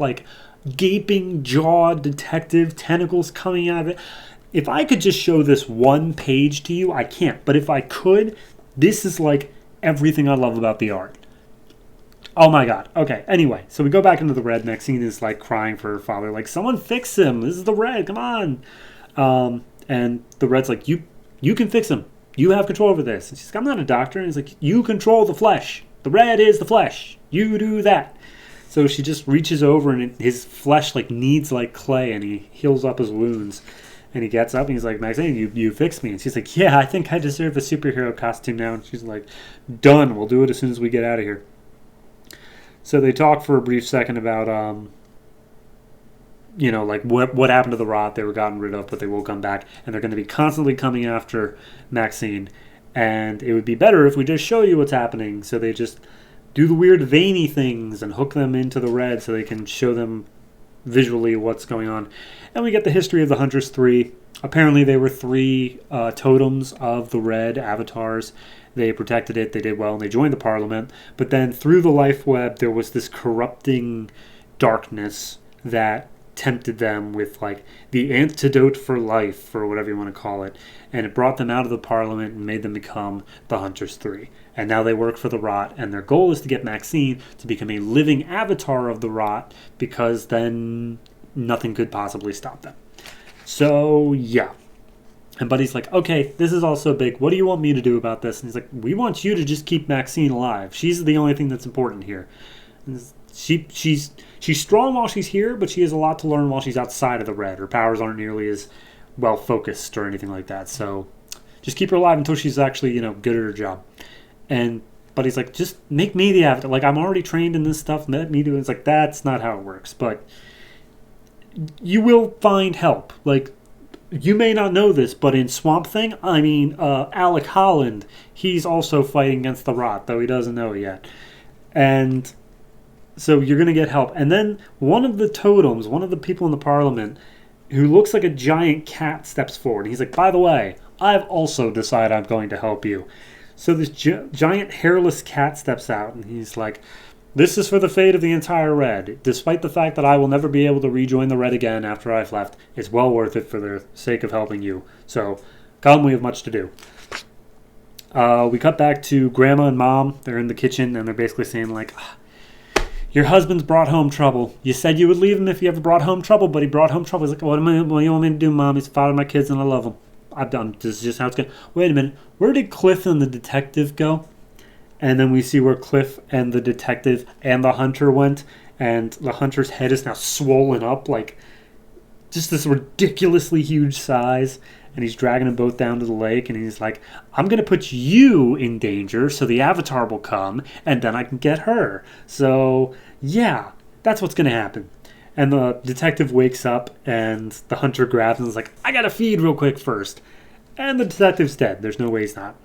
gaping jawed detective, tentacles coming out of it. If I could just show this one page to you, I can't. But if I could, this is everything I love about the art. Oh my god. Okay, anyway, so we go back into the red. Maxine is crying for her father, someone fix him. This is the red, come on. And the red's like, you can fix him. You have control over this. And she's like, I'm not a doctor. And he's like, you control the flesh. The red is the flesh. You do that. So she just reaches over, and his flesh needs clay, and he heals up his wounds. And he gets up and he's like, Maxine, you fixed me. And she's like, yeah, I think I deserve a superhero costume now. And she's like, done. We'll do it as soon as we get out of here. So they talk for a brief second about, like what happened to the rot. They were gotten rid of, but they will come back. And they're going to be constantly coming after Maxine. And it would be better if we just show you what's happening. So they just do the weird veiny things and hook them into the red so they can show them visually what's going on. And we get the history of the Huntress 3. Apparently they were 3 totems of the red avatars. They protected it, they did well, and they joined the Parliament. But then through the life web, there was this corrupting darkness that tempted them with like the antidote for life, or whatever you want to call it. And it brought them out of the Parliament and made them become the Huntress 3. And now they work for the Rot, and their goal is to get Maxine to become a living avatar of the Rot, because then nothing could possibly stop them. So, yeah. And Buddy's like, okay, this is all so big. What do you want me to do about this? And he's like, we want you to just keep Maxine alive. She's the only thing that's important here. And she's strong while she's here, but she has a lot to learn while she's outside of the red. Her powers aren't nearly as well focused or anything like that. So just keep her alive until she's actually, good at her job. And Buddy's like, just make me the avatar. Like, I'm already trained in this stuff. Let me do it. It's like, that's not how it works. But you will find help. Like, you may not know this, but in Swamp Thing, Alec Holland, he's also fighting against the Rot, though he doesn't know it yet. And so you're going to get help. And then one of the totems, one of the people in the Parliament, who looks like a giant cat, steps forward. He's like, by the way, I've also decided I'm going to help you. So this giant hairless cat steps out, and he's like, this is for the fate of the entire Red. Despite the fact that I will never be able to rejoin the Red again after I've left, it's well worth it for the sake of helping you. So, come, we have much to do. We cut back to Grandma and Mom. They're in the kitchen, and they're basically saying, like, your husband's brought home trouble. You said you would leave him if he ever brought home trouble, but he brought home trouble. He's like, what do you want me to do, Mom? He's the father of my kids, and I love him. I've done. This is just how it's going. Wait a minute. Where did Cliff and the detective go? And then we see where Cliff and the detective and the hunter went. And the hunter's head is now swollen up, like just this ridiculously huge size. And he's dragging them both down to the lake. And he's like, I'm going to put you in danger so the avatar will come. And then I can get her. So, yeah, that's what's going to happen. And the detective wakes up, and the hunter grabs him and is like, I gotta feed real quick first. And the detective's dead. There's no way he's not.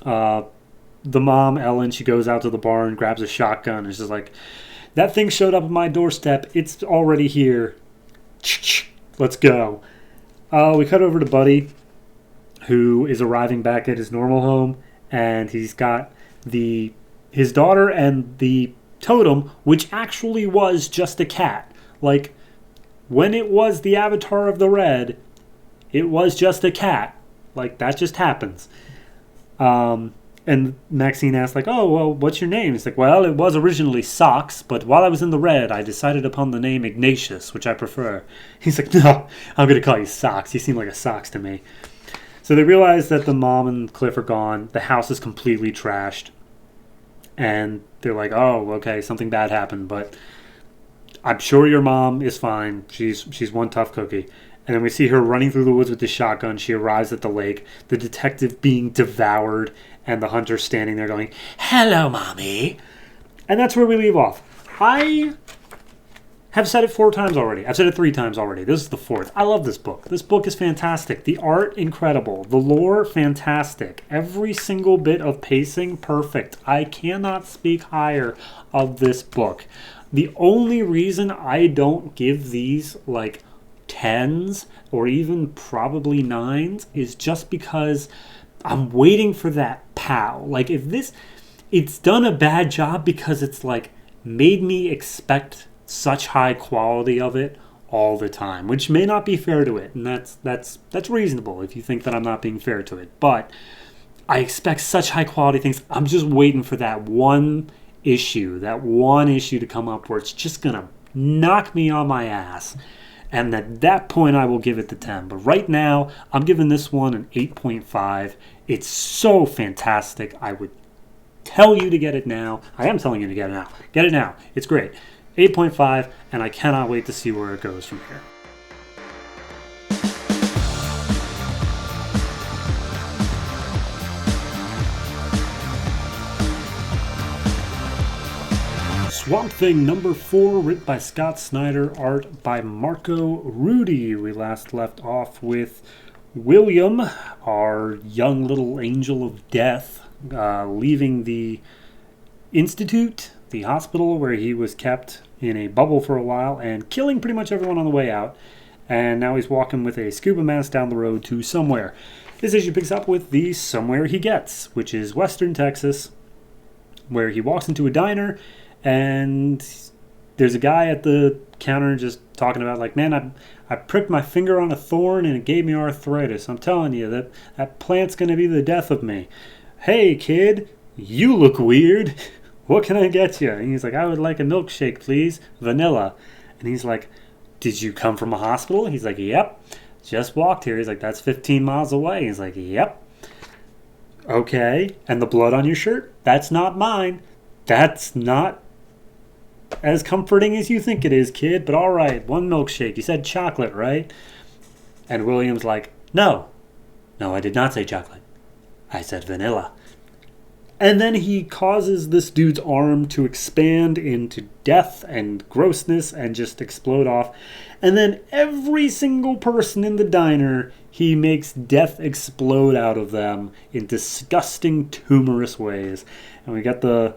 The mom, Ellen, she goes out to the barn, grabs a shotgun, and she's like, that thing showed up at my doorstep. It's already here. Let's go. We cut over to Buddy, who is arriving back at his normal home, and he's got his daughter and the totem, which actually was just a cat. Like, when it was the avatar of the Red, it was just a cat. Like, that just happens. And Maxine asked, like, oh, well, what's your name? He's like, well, it was originally Socks, but while I was in the Red, I decided upon the name Ignatius, which I prefer. He's like, no, I'm going to call you Socks. You seem like a Socks to me. So they realize that the mom and Cliff are gone. The house is completely trashed. And they're like, oh, okay, something bad happened, but I'm sure your mom is fine. She's one tough cookie. And then we see her running through the woods with the shotgun. She arrives at the lake. The detective being devoured, and the hunter standing there going, hello, Mommy. And that's where we leave off. I have said it 4 times already. I've said it 3 times already. This is the 4th. I love this book. This book is fantastic. The art, incredible. The lore, fantastic. Every single bit of pacing, perfect. I cannot speak higher of this book. The only reason I don't give these, like, 10s or even probably 9s is just because I'm waiting for that pow. Like, it's done a bad job because it's, like, made me expect such high quality of it all the time, which may not be fair to it, and that's reasonable if you think that I'm not being fair to it. But I expect such high quality things. I'm just waiting for that one issue to come up where it's just gonna knock me on my ass, and at that point I will give it the 10. But right now I'm giving this one an 8.5. It's so fantastic. I would tell you to get it now. I am telling you to get it now. Get it now. It's great. 8.5, and I cannot wait to see where it goes from here. Swamp Thing number 4, written by Scott Snyder, art by Marco Rudy. We last left off with William, our young little angel of death, leaving the institute, the hospital where he was kept in a bubble for a while, and killing pretty much everyone on the way out. And now he's walking with a scuba mask down the road to somewhere. This issue picks up with the somewhere he gets, which is Western Texas, where he walks into a diner, and there's a guy at the counter just talking about, like, man, I pricked my finger on a thorn and it gave me arthritis. I'm telling you, that plant's going to be the death of me. Hey, kid, you look weird. What can I get you? And he's like, I would like a milkshake, please. Vanilla. And he's like, did you come from a hospital? He's like, yep. Just walked here. He's like, that's 15 miles away. He's like, yep. Okay. And the blood on your shirt? That's not mine. That's not as comforting as you think it is, kid. But all right, one milkshake. You said chocolate, right? And William's like, no. No, I did not say chocolate. I said vanilla. And then he causes this dude's arm to expand into death and grossness and just explode off. And then every single person in the diner, he makes death explode out of them in disgusting, tumorous ways. And we got the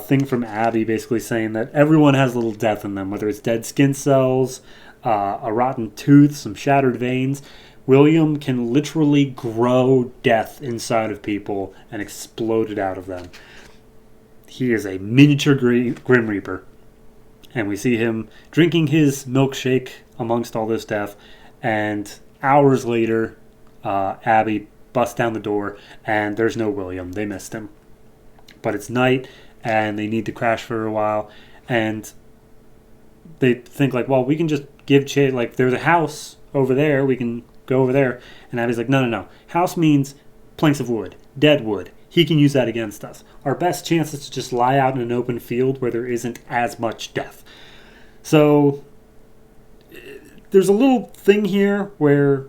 thing from Abby basically saying that everyone has a little death in them, whether it's dead skin cells, a rotten tooth, some shattered veins. William can literally grow death inside of people and explode it out of them. He is a miniature Grim Reaper. And we see him drinking his milkshake amongst all this death. And hours later, Abby busts down the door, and there's no William. They missed him. But it's night, and they need to crash for a while. And they think, like, well, we can just give Chase, like, there's a house over there. We can go over there. And Abby's like, no. House means planks of wood, dead wood. He can use that against us. Our best chance is to just lie out in an open field where there isn't as much death. So there's a little thing here where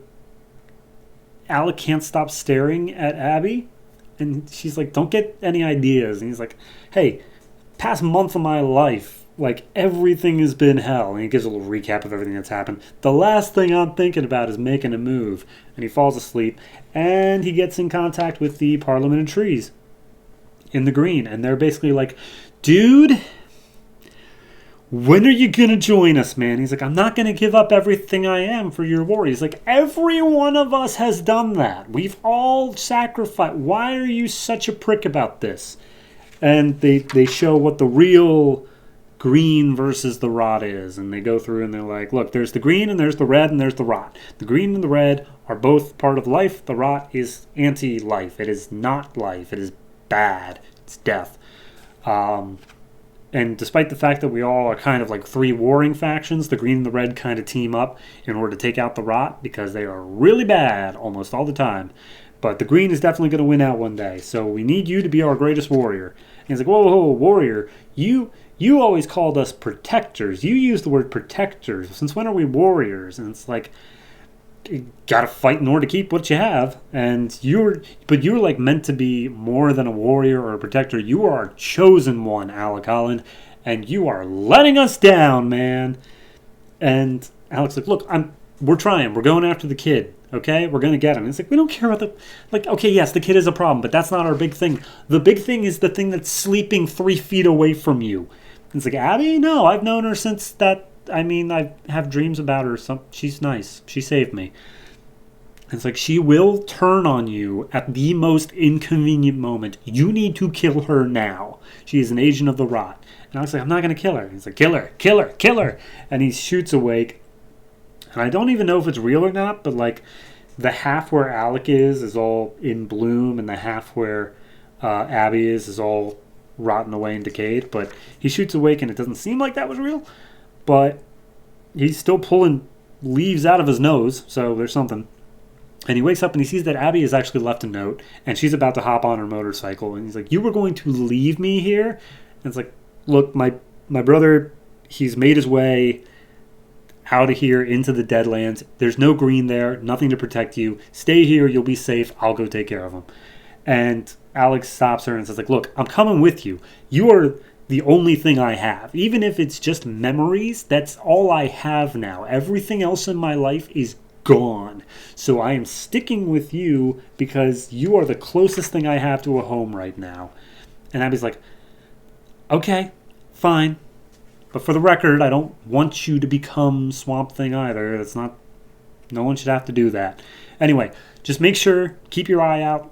Alec can't stop staring at Abby. And she's like, don't get any ideas. And he's like, hey, past month of my life, like, everything has been hell. And he gives a little recap of everything that's happened. The last thing I'm thinking about is making a move. And he falls asleep. And he gets in contact with the Parliament of Trees in the green. And they're basically like, dude, when are you going to join us, man? He's like, I'm not going to give up everything I am for your war. He's like, every one of us has done that. We've all sacrificed. Why are you such a prick about this? And they show what the real green versus the rot is. And they go through and they're like, look, there's the green and there's the red and there's the rot. The green and the red are both part of life. The rot is anti-life. It is not life. It is bad. It's death. And despite the fact that we all are kind of like three warring factions, the green and the red kind of team up in order to take out the rot because they are really bad almost all the time. But the green is definitely going to win out one day. So we need you to be our greatest warrior. And he's like, whoa, warrior. You always called us protectors. You used the word protectors. Since when are we warriors? And it's like, you gotta fight in order to keep what you have. And you're like meant to be more than a warrior or a protector. You are our chosen one, Alec Holland. And you are letting us down, man. And Alec's like, look, we're trying. We're going after the kid. Okay, we're going to get him. It's like, we don't care about okay, yes, the kid is a problem, but that's not our big thing. The big thing is the thing that's sleeping 3 feet away from you. And it's like, Abby? No, I've known her since that. I mean, I have dreams about her. She's nice. She saved me. And it's like, she will turn on you at the most inconvenient moment. You need to kill her now. She is an agent of the rot. And I was like, I'm not going to kill her. He's like, kill her. And he shoots awake. And I don't even know if it's real or not, but like the half where Alec is all in bloom, and the half where Abby is all rotten away and decayed. But he shoots awake, and it doesn't seem like that was real. But he's still pulling leaves out of his nose, so there's something. And he wakes up and he sees that Abby has actually left a note, and she's about to hop on her motorcycle. And he's like, you were going to leave me here? And it's like, look, my brother, he's made his way out of here into the Deadlands. There's no green there, nothing to protect you. Stay here, you'll be safe. I'll go take care of him. And Alex stops her and says, like, look, I'm coming with you. You are the only thing I have. Even if it's just memories, that's all I have now. Everything else in my life is gone. So I am sticking with you because you are the closest thing I have to a home right now. And Abby's like, okay, fine. But for the record, I don't want you to become Swamp Thing either. That's not... No one should have to do that. Anyway, just make sure, keep your eye out.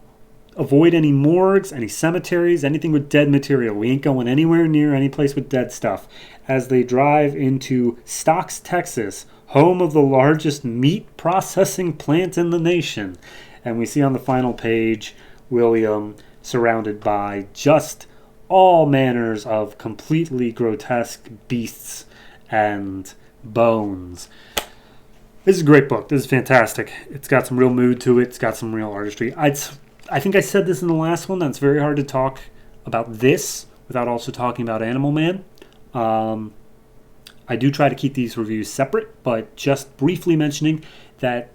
Avoid any morgues, any cemeteries, anything with dead material. We ain't going anywhere near any place with dead stuff. As they drive into Stocks, Texas, home of the largest meat processing plant in the nation. And we see on the final page, William surrounded by just all manners of completely grotesque beasts and bones. This is a great book. This is fantastic. It's got some real mood to it. It's got some real artistry. I think I said this in the last one, that it's very hard to talk about this without also talking about Animal Man. I do try to keep these reviews separate, but just briefly mentioning that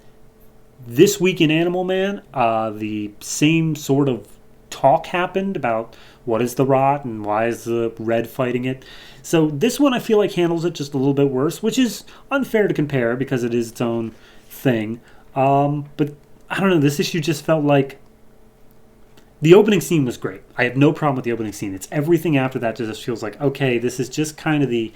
this week in Animal Man, the same sort of talk happened about what is the rot and why is the red fighting it. So this one I feel like handles it just a little bit worse, which is unfair to compare because it is its own thing. But I don't know, this issue just felt like the opening scene was great. I have no problem with the opening scene. It's everything after that just feels like, okay, this is just kind of the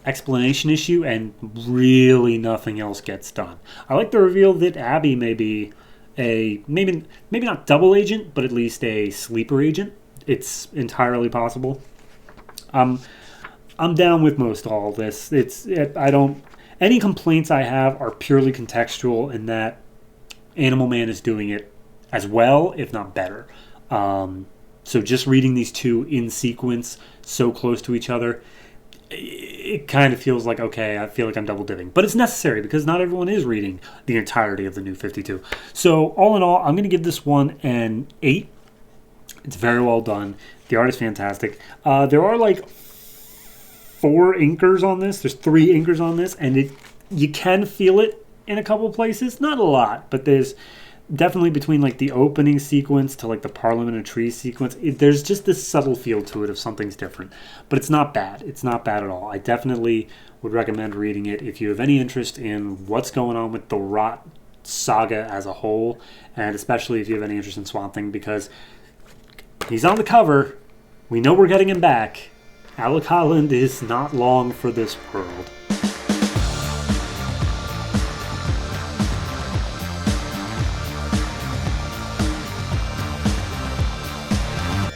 explanation issue and really nothing else gets done. I like the reveal that Abby may be a, maybe not double agent, but at least a sleeper agent. It's entirely possible. I'm down with most all this. Any complaints I have are purely contextual in that Animal Man is doing it as well, if not better. So just reading these two in sequence, so close to each other, it kind of feels like, okay, I feel like I'm double dipping. But it's necessary because not everyone is reading the entirety of the New 52. So all in all, I'm going to give this one an 8. It's very well done. The art is fantastic. There are like 4 inkers on this. There's 3 inkers on this, and you can feel it in a couple places. Not a lot, but there's definitely between like the opening sequence to like the Parliament of Trees sequence, there's just this subtle feel to it of something's different. But it's not bad. It's not bad at all. I definitely would recommend reading it if you have any interest in what's going on with the Rot saga as a whole, and especially if you have any interest in Swamp Thing, because he's on the cover. We know we're getting him back. Alec Holland is not long for this world.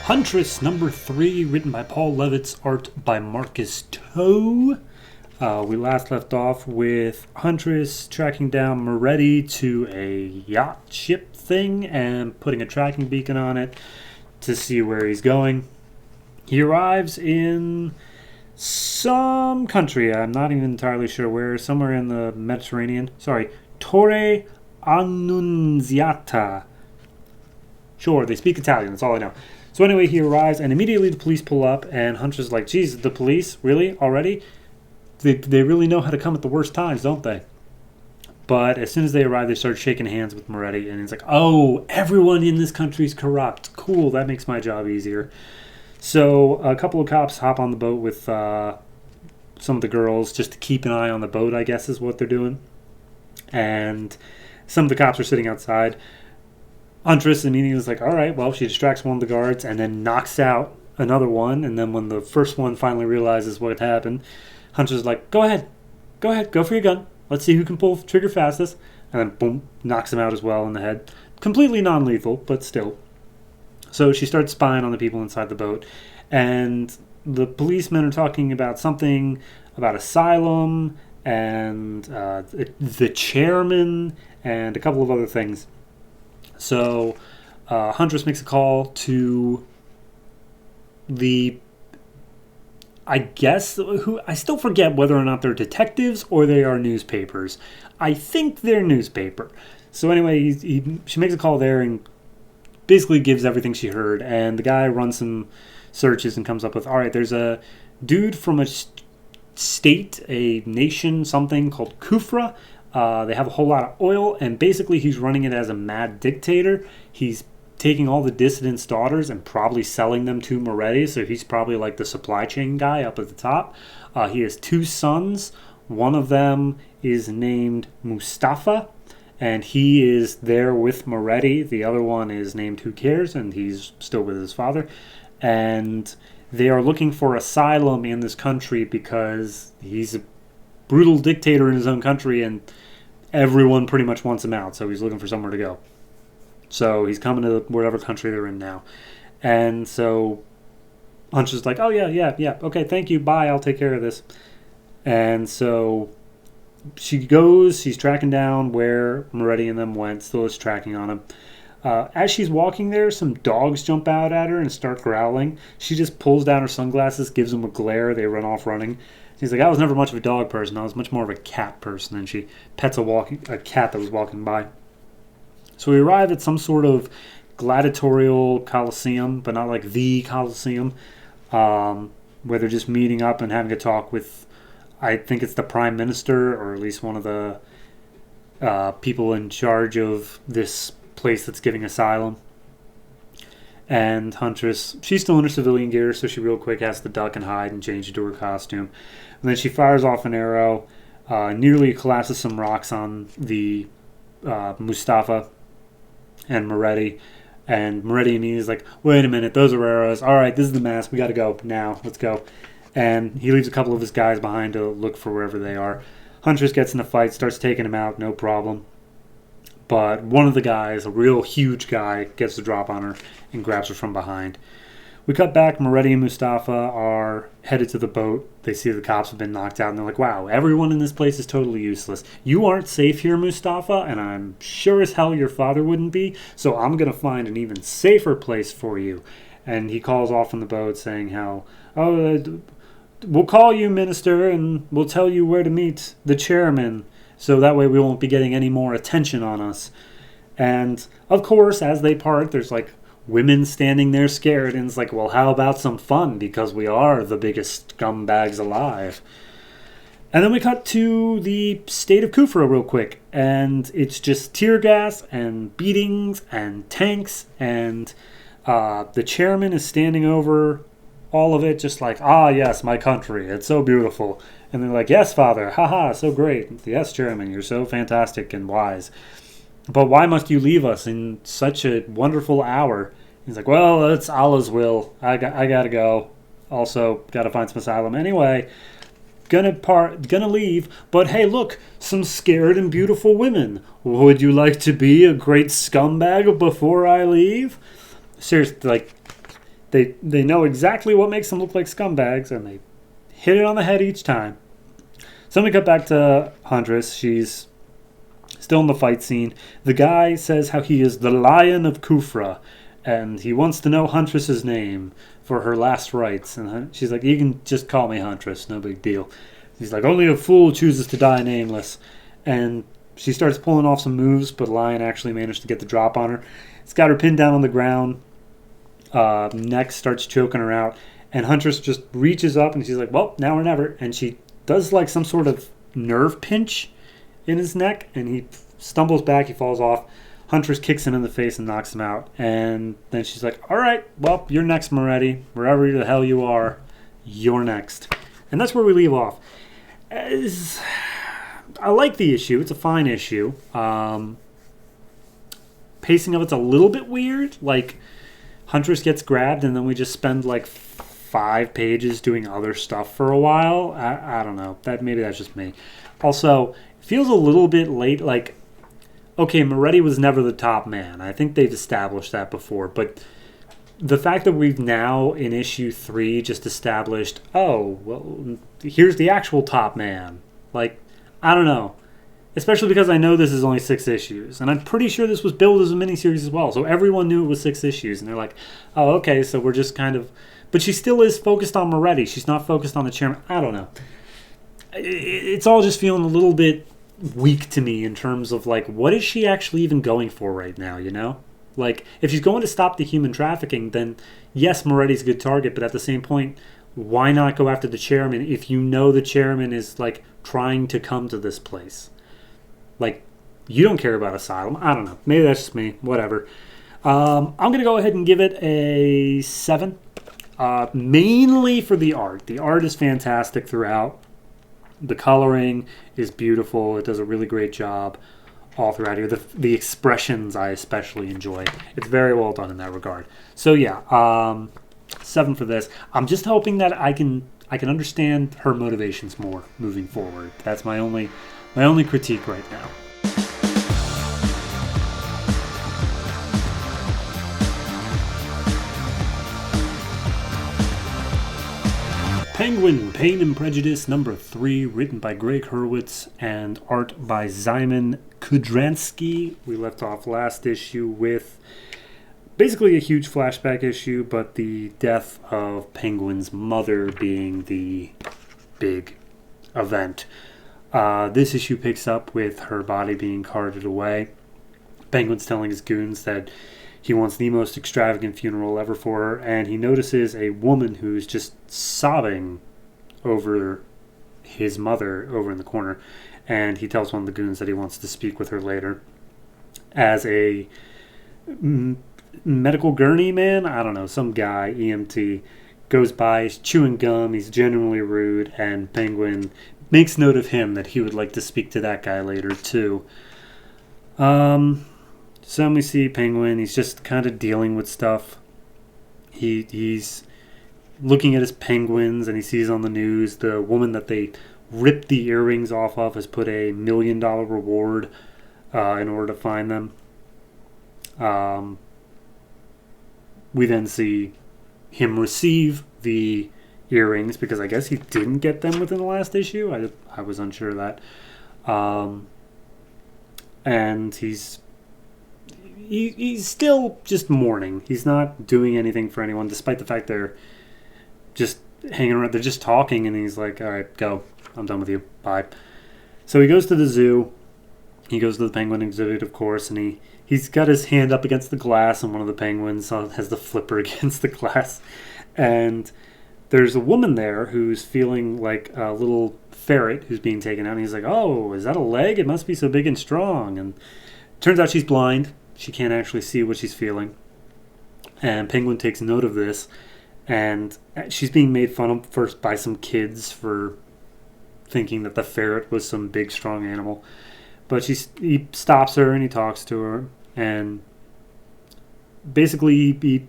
Huntress number 3, written by Paul Levitz, art by Marcus Toe. We last left off with Huntress tracking down Moretti to a yacht ship thing and putting a tracking beacon on it to see where he's going. He arrives in some country, I'm not even entirely sure where, somewhere in the Mediterranean. Torre Annunziata. Sure, they speak Italian, that's all I know. So anyway, he arrives, and immediately the police pull up, and Huntress is like, geez, the police? Really? Already? They really know how to come at the worst times, don't they? But as soon as they arrive, they start shaking hands with Moretti, and he's like, oh, everyone in this country is corrupt. Cool, that makes my job easier. So a couple of cops hop on the boat with some of the girls just to keep an eye on the boat, I guess is what they're doing. And some of the cops are sitting outside. Huntress immediately is like, all right, well, she distracts one of the guards and then knocks out another one. And then when the first one finally realizes what happened, Huntress is like, go ahead, go for your gun. Let's see who can pull the trigger fastest. And then, boom, knocks him out as well in the head. Completely non-lethal, but still. So she starts spying on the people inside the boat. And the policemen are talking about something about asylum and the chairman and a couple of other things. So Huntress makes a call to I still forget whether or not they're detectives or they are newspapers. I think they're newspaper. So anyway, she makes a call there and basically gives everything she heard. And the guy runs some searches and comes up with, all right, there's a dude from a state, a nation, something called Kufra. They have a whole lot of oil, and basically he's running it as a mad dictator. He's taking all the dissidents' daughters and probably selling them to Moretti, so he's probably like the supply chain guy up at the top. He has 2 sons. One of them is named Mustafa, and he is there with Moretti. The other one is named Who Cares, and he's still with his father. And they are looking for asylum in this country because he's a brutal dictator in his own country, and everyone pretty much wants him out, so he's looking for somewhere to go. So he's coming to whatever country they're in now. And so Huntress is like, oh, yeah, okay, thank you, bye, I'll take care of this. And so she goes, she's tracking down where Moretti and them went, still is tracking on him. As she's walking there, some dogs jump out at her and start growling. She just pulls down her sunglasses, gives them a glare, they run off running. She's like, I was never much of a dog person, I was much more of a cat person. And she pets a cat that was walking by. So we arrive at some sort of gladiatorial coliseum, but not like the coliseum, where they're just meeting up and having a talk with, I think it's the prime minister, or at least one of the people in charge of this place that's giving asylum. And Huntress, she's still in her civilian gear, so she real quick has to duck and hide and change into her costume. And then she fires off an arrow, nearly collapses some rocks on the Mustafa and Moretti. And Moretti immediately is like, wait a minute, those are arrows. All right, this is the mask. We got to go now. Let's go. And he leaves a couple of his guys behind to look for wherever they are. Huntress gets in the fight, starts taking him out, no problem. But one of the guys, a real huge guy, gets the drop on her and grabs her from behind. We cut back. Moretti and Mustafa are headed to the boat. They see the cops have been knocked out, and they're like, wow, everyone in this place is totally useless. You aren't safe here, Mustafa, and I'm sure as hell your father wouldn't be, so I'm going to find an even safer place for you. And he calls off on the boat saying how, we'll call you, minister, and we'll tell you where to meet the chairman, so that way we won't be getting any more attention on us. And, of course, as they part, there's, like, women standing there scared, and it's like, well, how about some fun, because we are the biggest scumbags alive. And then we cut to the state of Kufra real quick, and it's just tear gas and beatings and tanks, and the chairman is standing over all of it, just like, ah, yes, my country, it's so beautiful. And they're like, yes, father, haha, so great. Yes, chairman, you're so fantastic and wise. But why must you leave us in such a wonderful hour? He's like, well, it's Allah's will. I gotta go. Also, gotta find some asylum. Anyway, gonna leave. But hey, look, some scared and beautiful women. Would you like to be a great scumbag before I leave? Seriously, like, they know exactly what makes them look like scumbags, and they hit it on the head each time. So then we cut back to Huntress. She's still in the fight scene. The guy says how he is the Lion of Kufra, and he wants to know Huntress's name for her last rites. And she's like, you can just call me Huntress, no big deal. He's like, only a fool chooses to die nameless. And she starts pulling off some moves, but Lion actually managed to get the drop on her. It's got her pinned down on the ground. Neck starts choking her out. And Huntress just reaches up, and she's like, well, now or never. And she does like some sort of nerve pinch in his neck, and he stumbles back, he falls off. Huntress kicks him in the face and knocks him out. And then she's like, all right, well, you're next, Moretti. Wherever the hell you are, you're next. And that's where we leave off. I like the issue. It's a fine issue. Pacing of it's a little bit weird. Like, Huntress gets grabbed, and then we just spend like 5 pages doing other stuff for a while. I don't know. Maybe that's just me. Also, it feels a little bit late. Like, okay, Moretti was never the top man. I think they've established that before. But the fact that we've now, in issue 3, just established, oh, well, here's the actual top man. Like, I don't know. Especially because I know this is only 6 issues. And I'm pretty sure this was billed as a miniseries as well. So everyone knew it was 6 issues. And they're like, oh, okay, so we're just kind of... But she still is focused on Moretti. She's not focused on the chairman. I don't know. It's all just feeling a little bit weak to me in terms of, like, what is she actually even going for right now, you know? Like, if she's going to stop the human trafficking, then yes, Moretti's a good target, but at the same point, why not go after the chairman if you know the chairman is, like, trying to come to this place? Like, you don't care about asylum. I don't know. Maybe that's just me. Whatever. I'm going to go ahead and give it a 7. Mainly for the art. The art is fantastic throughout. The coloring is beautiful. It does a really great job all throughout here. The expressions I especially enjoy. It's very well done in that regard. So yeah, 7 for this. I'm just hoping that I can understand her motivations more moving forward. That's my only critique right now. Penguin, Pain and Prejudice, number 3, written by Gregg Hurwitz and art by Szymon Kudranski. We left off last issue with basically a huge flashback issue, but the death of Penguin's mother being the big event. This issue picks up with her body being carted away. Penguin's telling his goons that he wants the most extravagant funeral ever for her, and he notices a woman who's just sobbing over his mother over in the corner, and he tells one of the goons that he wants to speak with her later. As a medical gurney man, I don't know, some guy, EMT, goes by, he's chewing gum, he's genuinely rude, and Penguin makes note of him that he would like to speak to that guy later too. So we see Penguin, he's just kind of dealing with stuff. He's looking at his penguins, and he sees on the news the woman that they ripped the earrings off of has put a $1 million reward in order to find them. We then see him receive the earrings, because I guess he didn't get them within the last issue. I was unsure of that. And he's still just mourning. He's not doing anything for anyone, despite the fact they're just hanging around. They're just talking, and he's like, all right, go. I'm done with you. Bye. So he goes to the zoo. He goes to the penguin exhibit, of course, and he's got his hand up against the glass, and one of the penguins has the flipper against the glass. And there's a woman there who's feeling like a little ferret who's being taken out. And he's like, oh, is that a leg? It must be so big and strong. And turns out she's blind. She can't actually see what she's feeling. And Penguin takes note of this. And she's being made fun of first by some kids for thinking that the ferret was some big, strong animal. But he stops her and he talks to her. And basically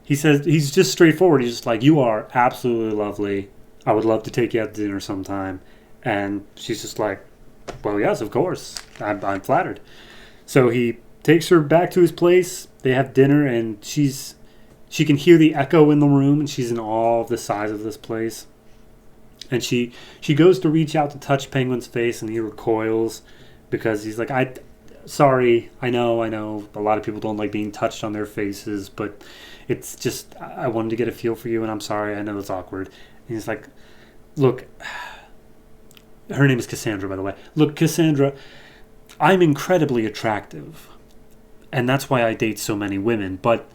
he says, he's just straightforward. He's just like, you are absolutely lovely. I would love to take you out to dinner sometime. And she's just like, well, yes, of course. I'm flattered. So he takes her back to his place. They have dinner, and she can hear the echo in the room, and she's in awe of the size of this place. And she goes to reach out to touch Penguin's face, and he recoils because he's like, sorry, I know, a lot of people don't like being touched on their faces, but it's just, I wanted to get a feel for you, and I'm sorry, I know it's awkward. And he's like, look, her name is Cassandra, by the way. Look, Cassandra, I'm incredibly attractive, and that's why I date so many women, but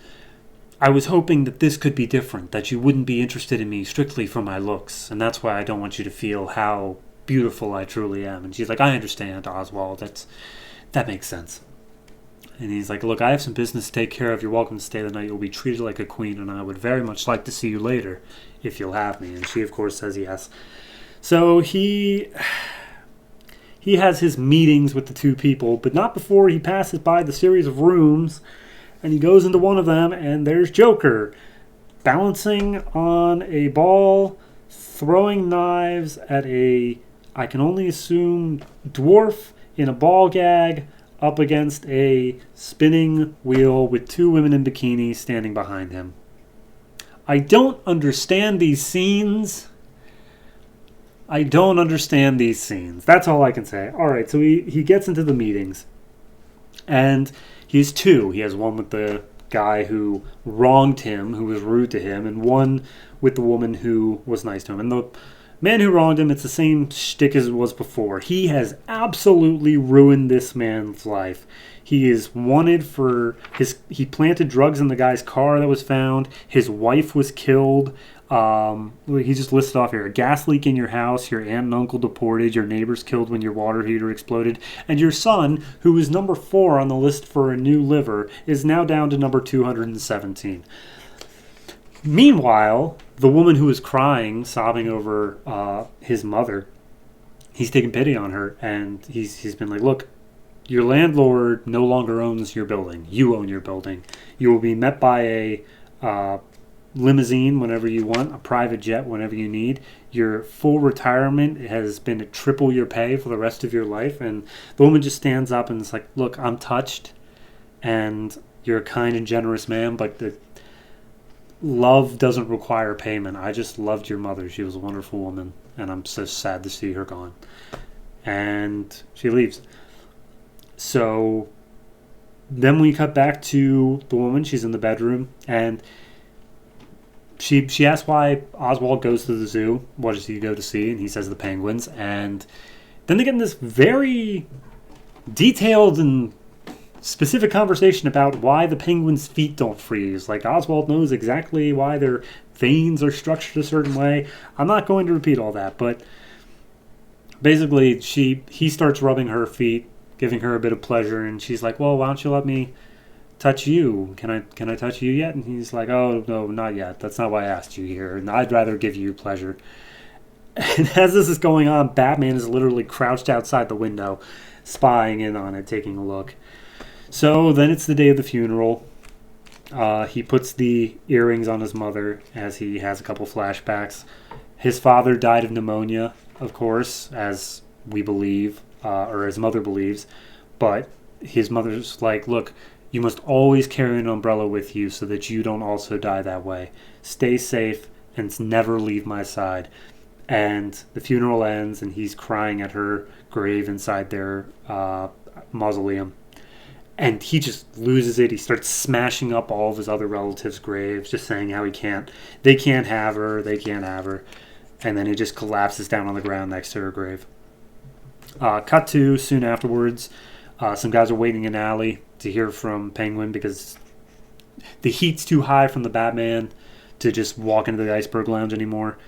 I was hoping that this could be different, that you wouldn't be interested in me strictly for my looks, and that's why I don't want you to feel how beautiful I truly am. And she's like, I understand, Oswald, that makes sense. And he's like, look, I have some business to take care of. You're welcome to stay the night. You'll be treated like a queen, and I would very much like to see you later, if you'll have me. And she, of course, says yes. So he has his meetings with the two people, but not before he passes by the series of rooms, and he goes into one of them, and there's Joker, balancing on a ball, throwing knives at I can only assume, dwarf in a ball gag, up against a spinning wheel with two women in bikinis standing behind him. I don't understand these scenes. That's all I can say. All right, so he gets into the meetings. And he has two. He has one with the guy who wronged him, who was rude to him, and one with the woman who was nice to him. And Man who wronged him, it's the same shtick as it was before. He has absolutely ruined this man's life. He is wanted for he planted drugs in the guy's car that was found. His wife was killed. He just listed off here: a gas leak in your house, your aunt and uncle deported, your neighbors killed when your water heater exploded, and your son, who was number 4 on the list for a new liver, is now down to number 217. Meanwhile, the woman who was crying, sobbing over his mother, he's taken pity on her, and he's been like, look, your landlord no longer owns your building. You own your building. You will be met by a limousine whenever you want, a private jet whenever you need. Your full retirement has been at triple your pay for the rest of your life. And the woman just stands up and is like, look, I'm touched, and you're a kind and generous man, but love doesn't require payment. I just loved your mother. She was a wonderful woman, and I'm so sad to see her gone. And she leaves. So then we cut back to the woman. She's in the bedroom, and she asks why Oswald goes to the zoo. What does he go to see? And he says the penguins. And then they get in this very detailed and specific conversation about why the penguins' feet don't freeze. Like, Oswald knows exactly why their veins are structured a certain way. I'm not going to repeat all that, but basically he starts rubbing her feet, giving her a bit of pleasure, and she's like, well, why don't you let me touch you? Can I touch you yet? And he's like, oh, no, not yet. That's not why I asked you here, and I'd rather give you pleasure. And as this is going on, Batman is literally crouched outside the window, spying in on it, taking a look. So then it's the day of the funeral. He puts the earrings on his mother as he has a couple flashbacks. His father died of pneumonia, of course, as we believe, or his mother believes. But his mother's like, look, you must always carry an umbrella with you so that you don't also die that way. Stay safe and never leave my side. And the funeral ends, and he's crying at her grave inside their mausoleum. And he just loses it. He starts smashing up all of his other relatives' graves, just saying how they can't have her. And then he just collapses down on the ground next to her grave. Cut to soon afterwards. Some guys are waiting in an alley to hear from Penguin because the heat's too high from the Batman to just walk into the Iceberg Lounge anymore.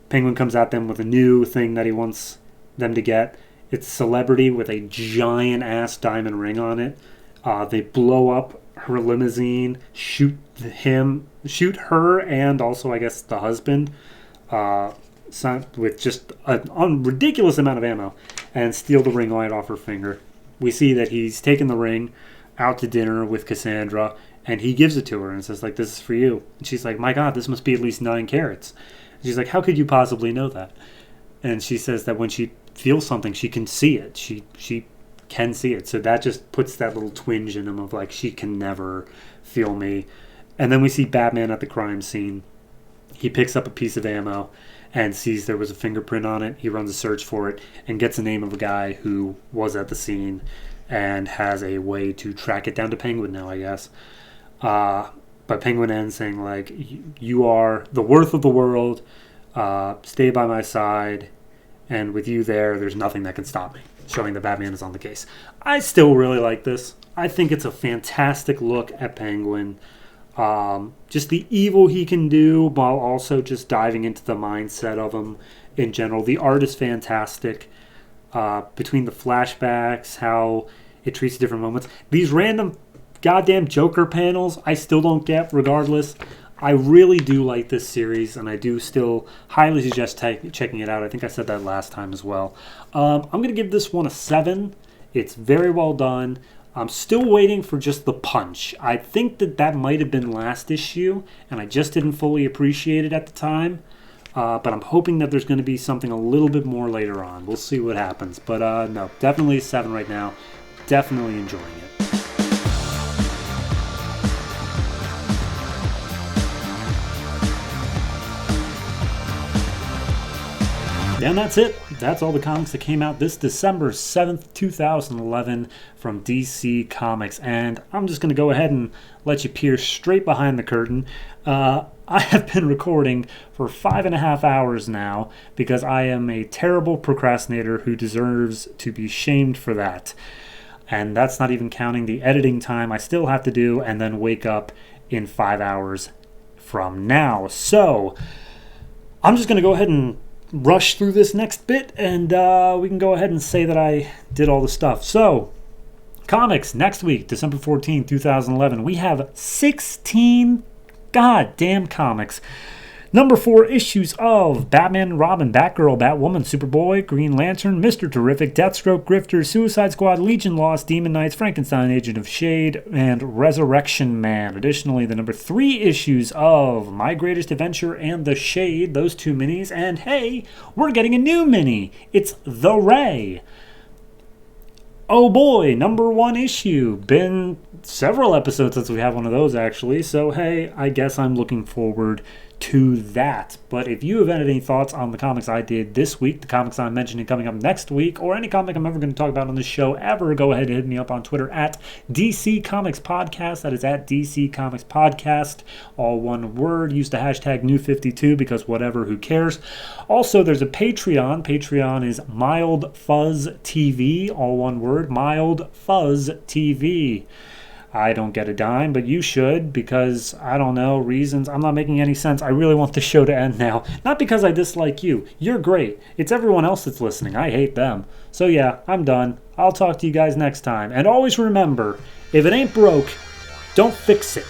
Penguin comes at them with a new thing that he wants them to get. It's Celebrity with a giant-ass diamond ring on it. They blow up her limousine, shoot her, and also, I guess, the husband with just a ridiculous amount of ammo, and steal the ring right off her finger. We see that he's taken the ring out to dinner with Cassandra, and he gives it to her and says, like, this is for you. And she's like, my God, this must be at least 9 carats. And she's like, how could you possibly know that? And she says that when she feels something, she can see it. She can see it. So that just puts that little twinge in him of like, she can never feel me. And then we see Batman at the crime scene. He picks up a piece of ammo and sees there was a fingerprint on it. He runs a search for it and gets the name of a guy who was at the scene and has a way to track it down to Penguin now, I guess. But Penguin ends saying, like, you are the worth of the world. Stay by my side. And with you there's nothing that can stop me. Showing that Batman is on the case. I still really like this. I think it's a fantastic look at Penguin. Just the evil he can do while also just diving into the mindset of him in general. The art is fantastic. Between the flashbacks, how it treats different moments. These random goddamn Joker panels, I still don't get regardless. I really do like this series, and I do still highly suggest checking it out. I think I said that last time as well. I'm going to give this one a 7. It's very well done. I'm still waiting for just the punch. I think that might have been last issue, and I just didn't fully appreciate it at the time. But I'm hoping that there's going to be something a little bit more later on. We'll see what happens. But no, definitely a 7 right now. Definitely enjoying it. And that's it. That's all the comics that came out this December 7th, 2011 from DC Comics. And I'm just going to go ahead and let you peer straight behind the curtain. I have been recording for 5.5 hours now because I am a terrible procrastinator who deserves to be shamed for that. And that's not even counting the editing time I still have to do and then wake up in 5 hours from now. So I'm just going to go ahead and rush through this next bit, and we can go ahead and say that I did all the stuff. So, comics, next week, December 14, 2011, we have 16 goddamn comics. Number 4 issues of Batman and Robin, Batgirl, Batwoman, Superboy, Green Lantern, Mr. Terrific, Deathstroke, Grifter, Suicide Squad, Legion Lost, Demon Knights, Frankenstein, Agent of Shade, and Resurrection Man. Additionally, the number 3 issues of My Greatest Adventure and The Shade, those 2 minis. And hey, we're getting a new mini. It's The Ray. Oh boy, number 1 issue. Been several episodes since we have one of those, actually. So hey, I guess I'm looking forward to that. But if you have had any thoughts on the comics I did this week, the comics I'm mentioning coming up next week, or any comic I'm ever going to talk about on this show ever, go ahead and hit me up on Twitter at DC Comics Podcast. That is at DC Comics Podcast, all one word. Use the hashtag New52 because whatever, who cares. Also, there's a Patreon. Patreon is Mild Fuzz TV, all one word, Mild Fuzz TV. I don't get a dime, but you should, because, I don't know, reasons. I'm not making any sense. I really want the show to end now. Not because I dislike you. You're great. It's everyone else that's listening. I hate them. So yeah, I'm done. I'll talk to you guys next time. And always remember, if it ain't broke, don't fix it.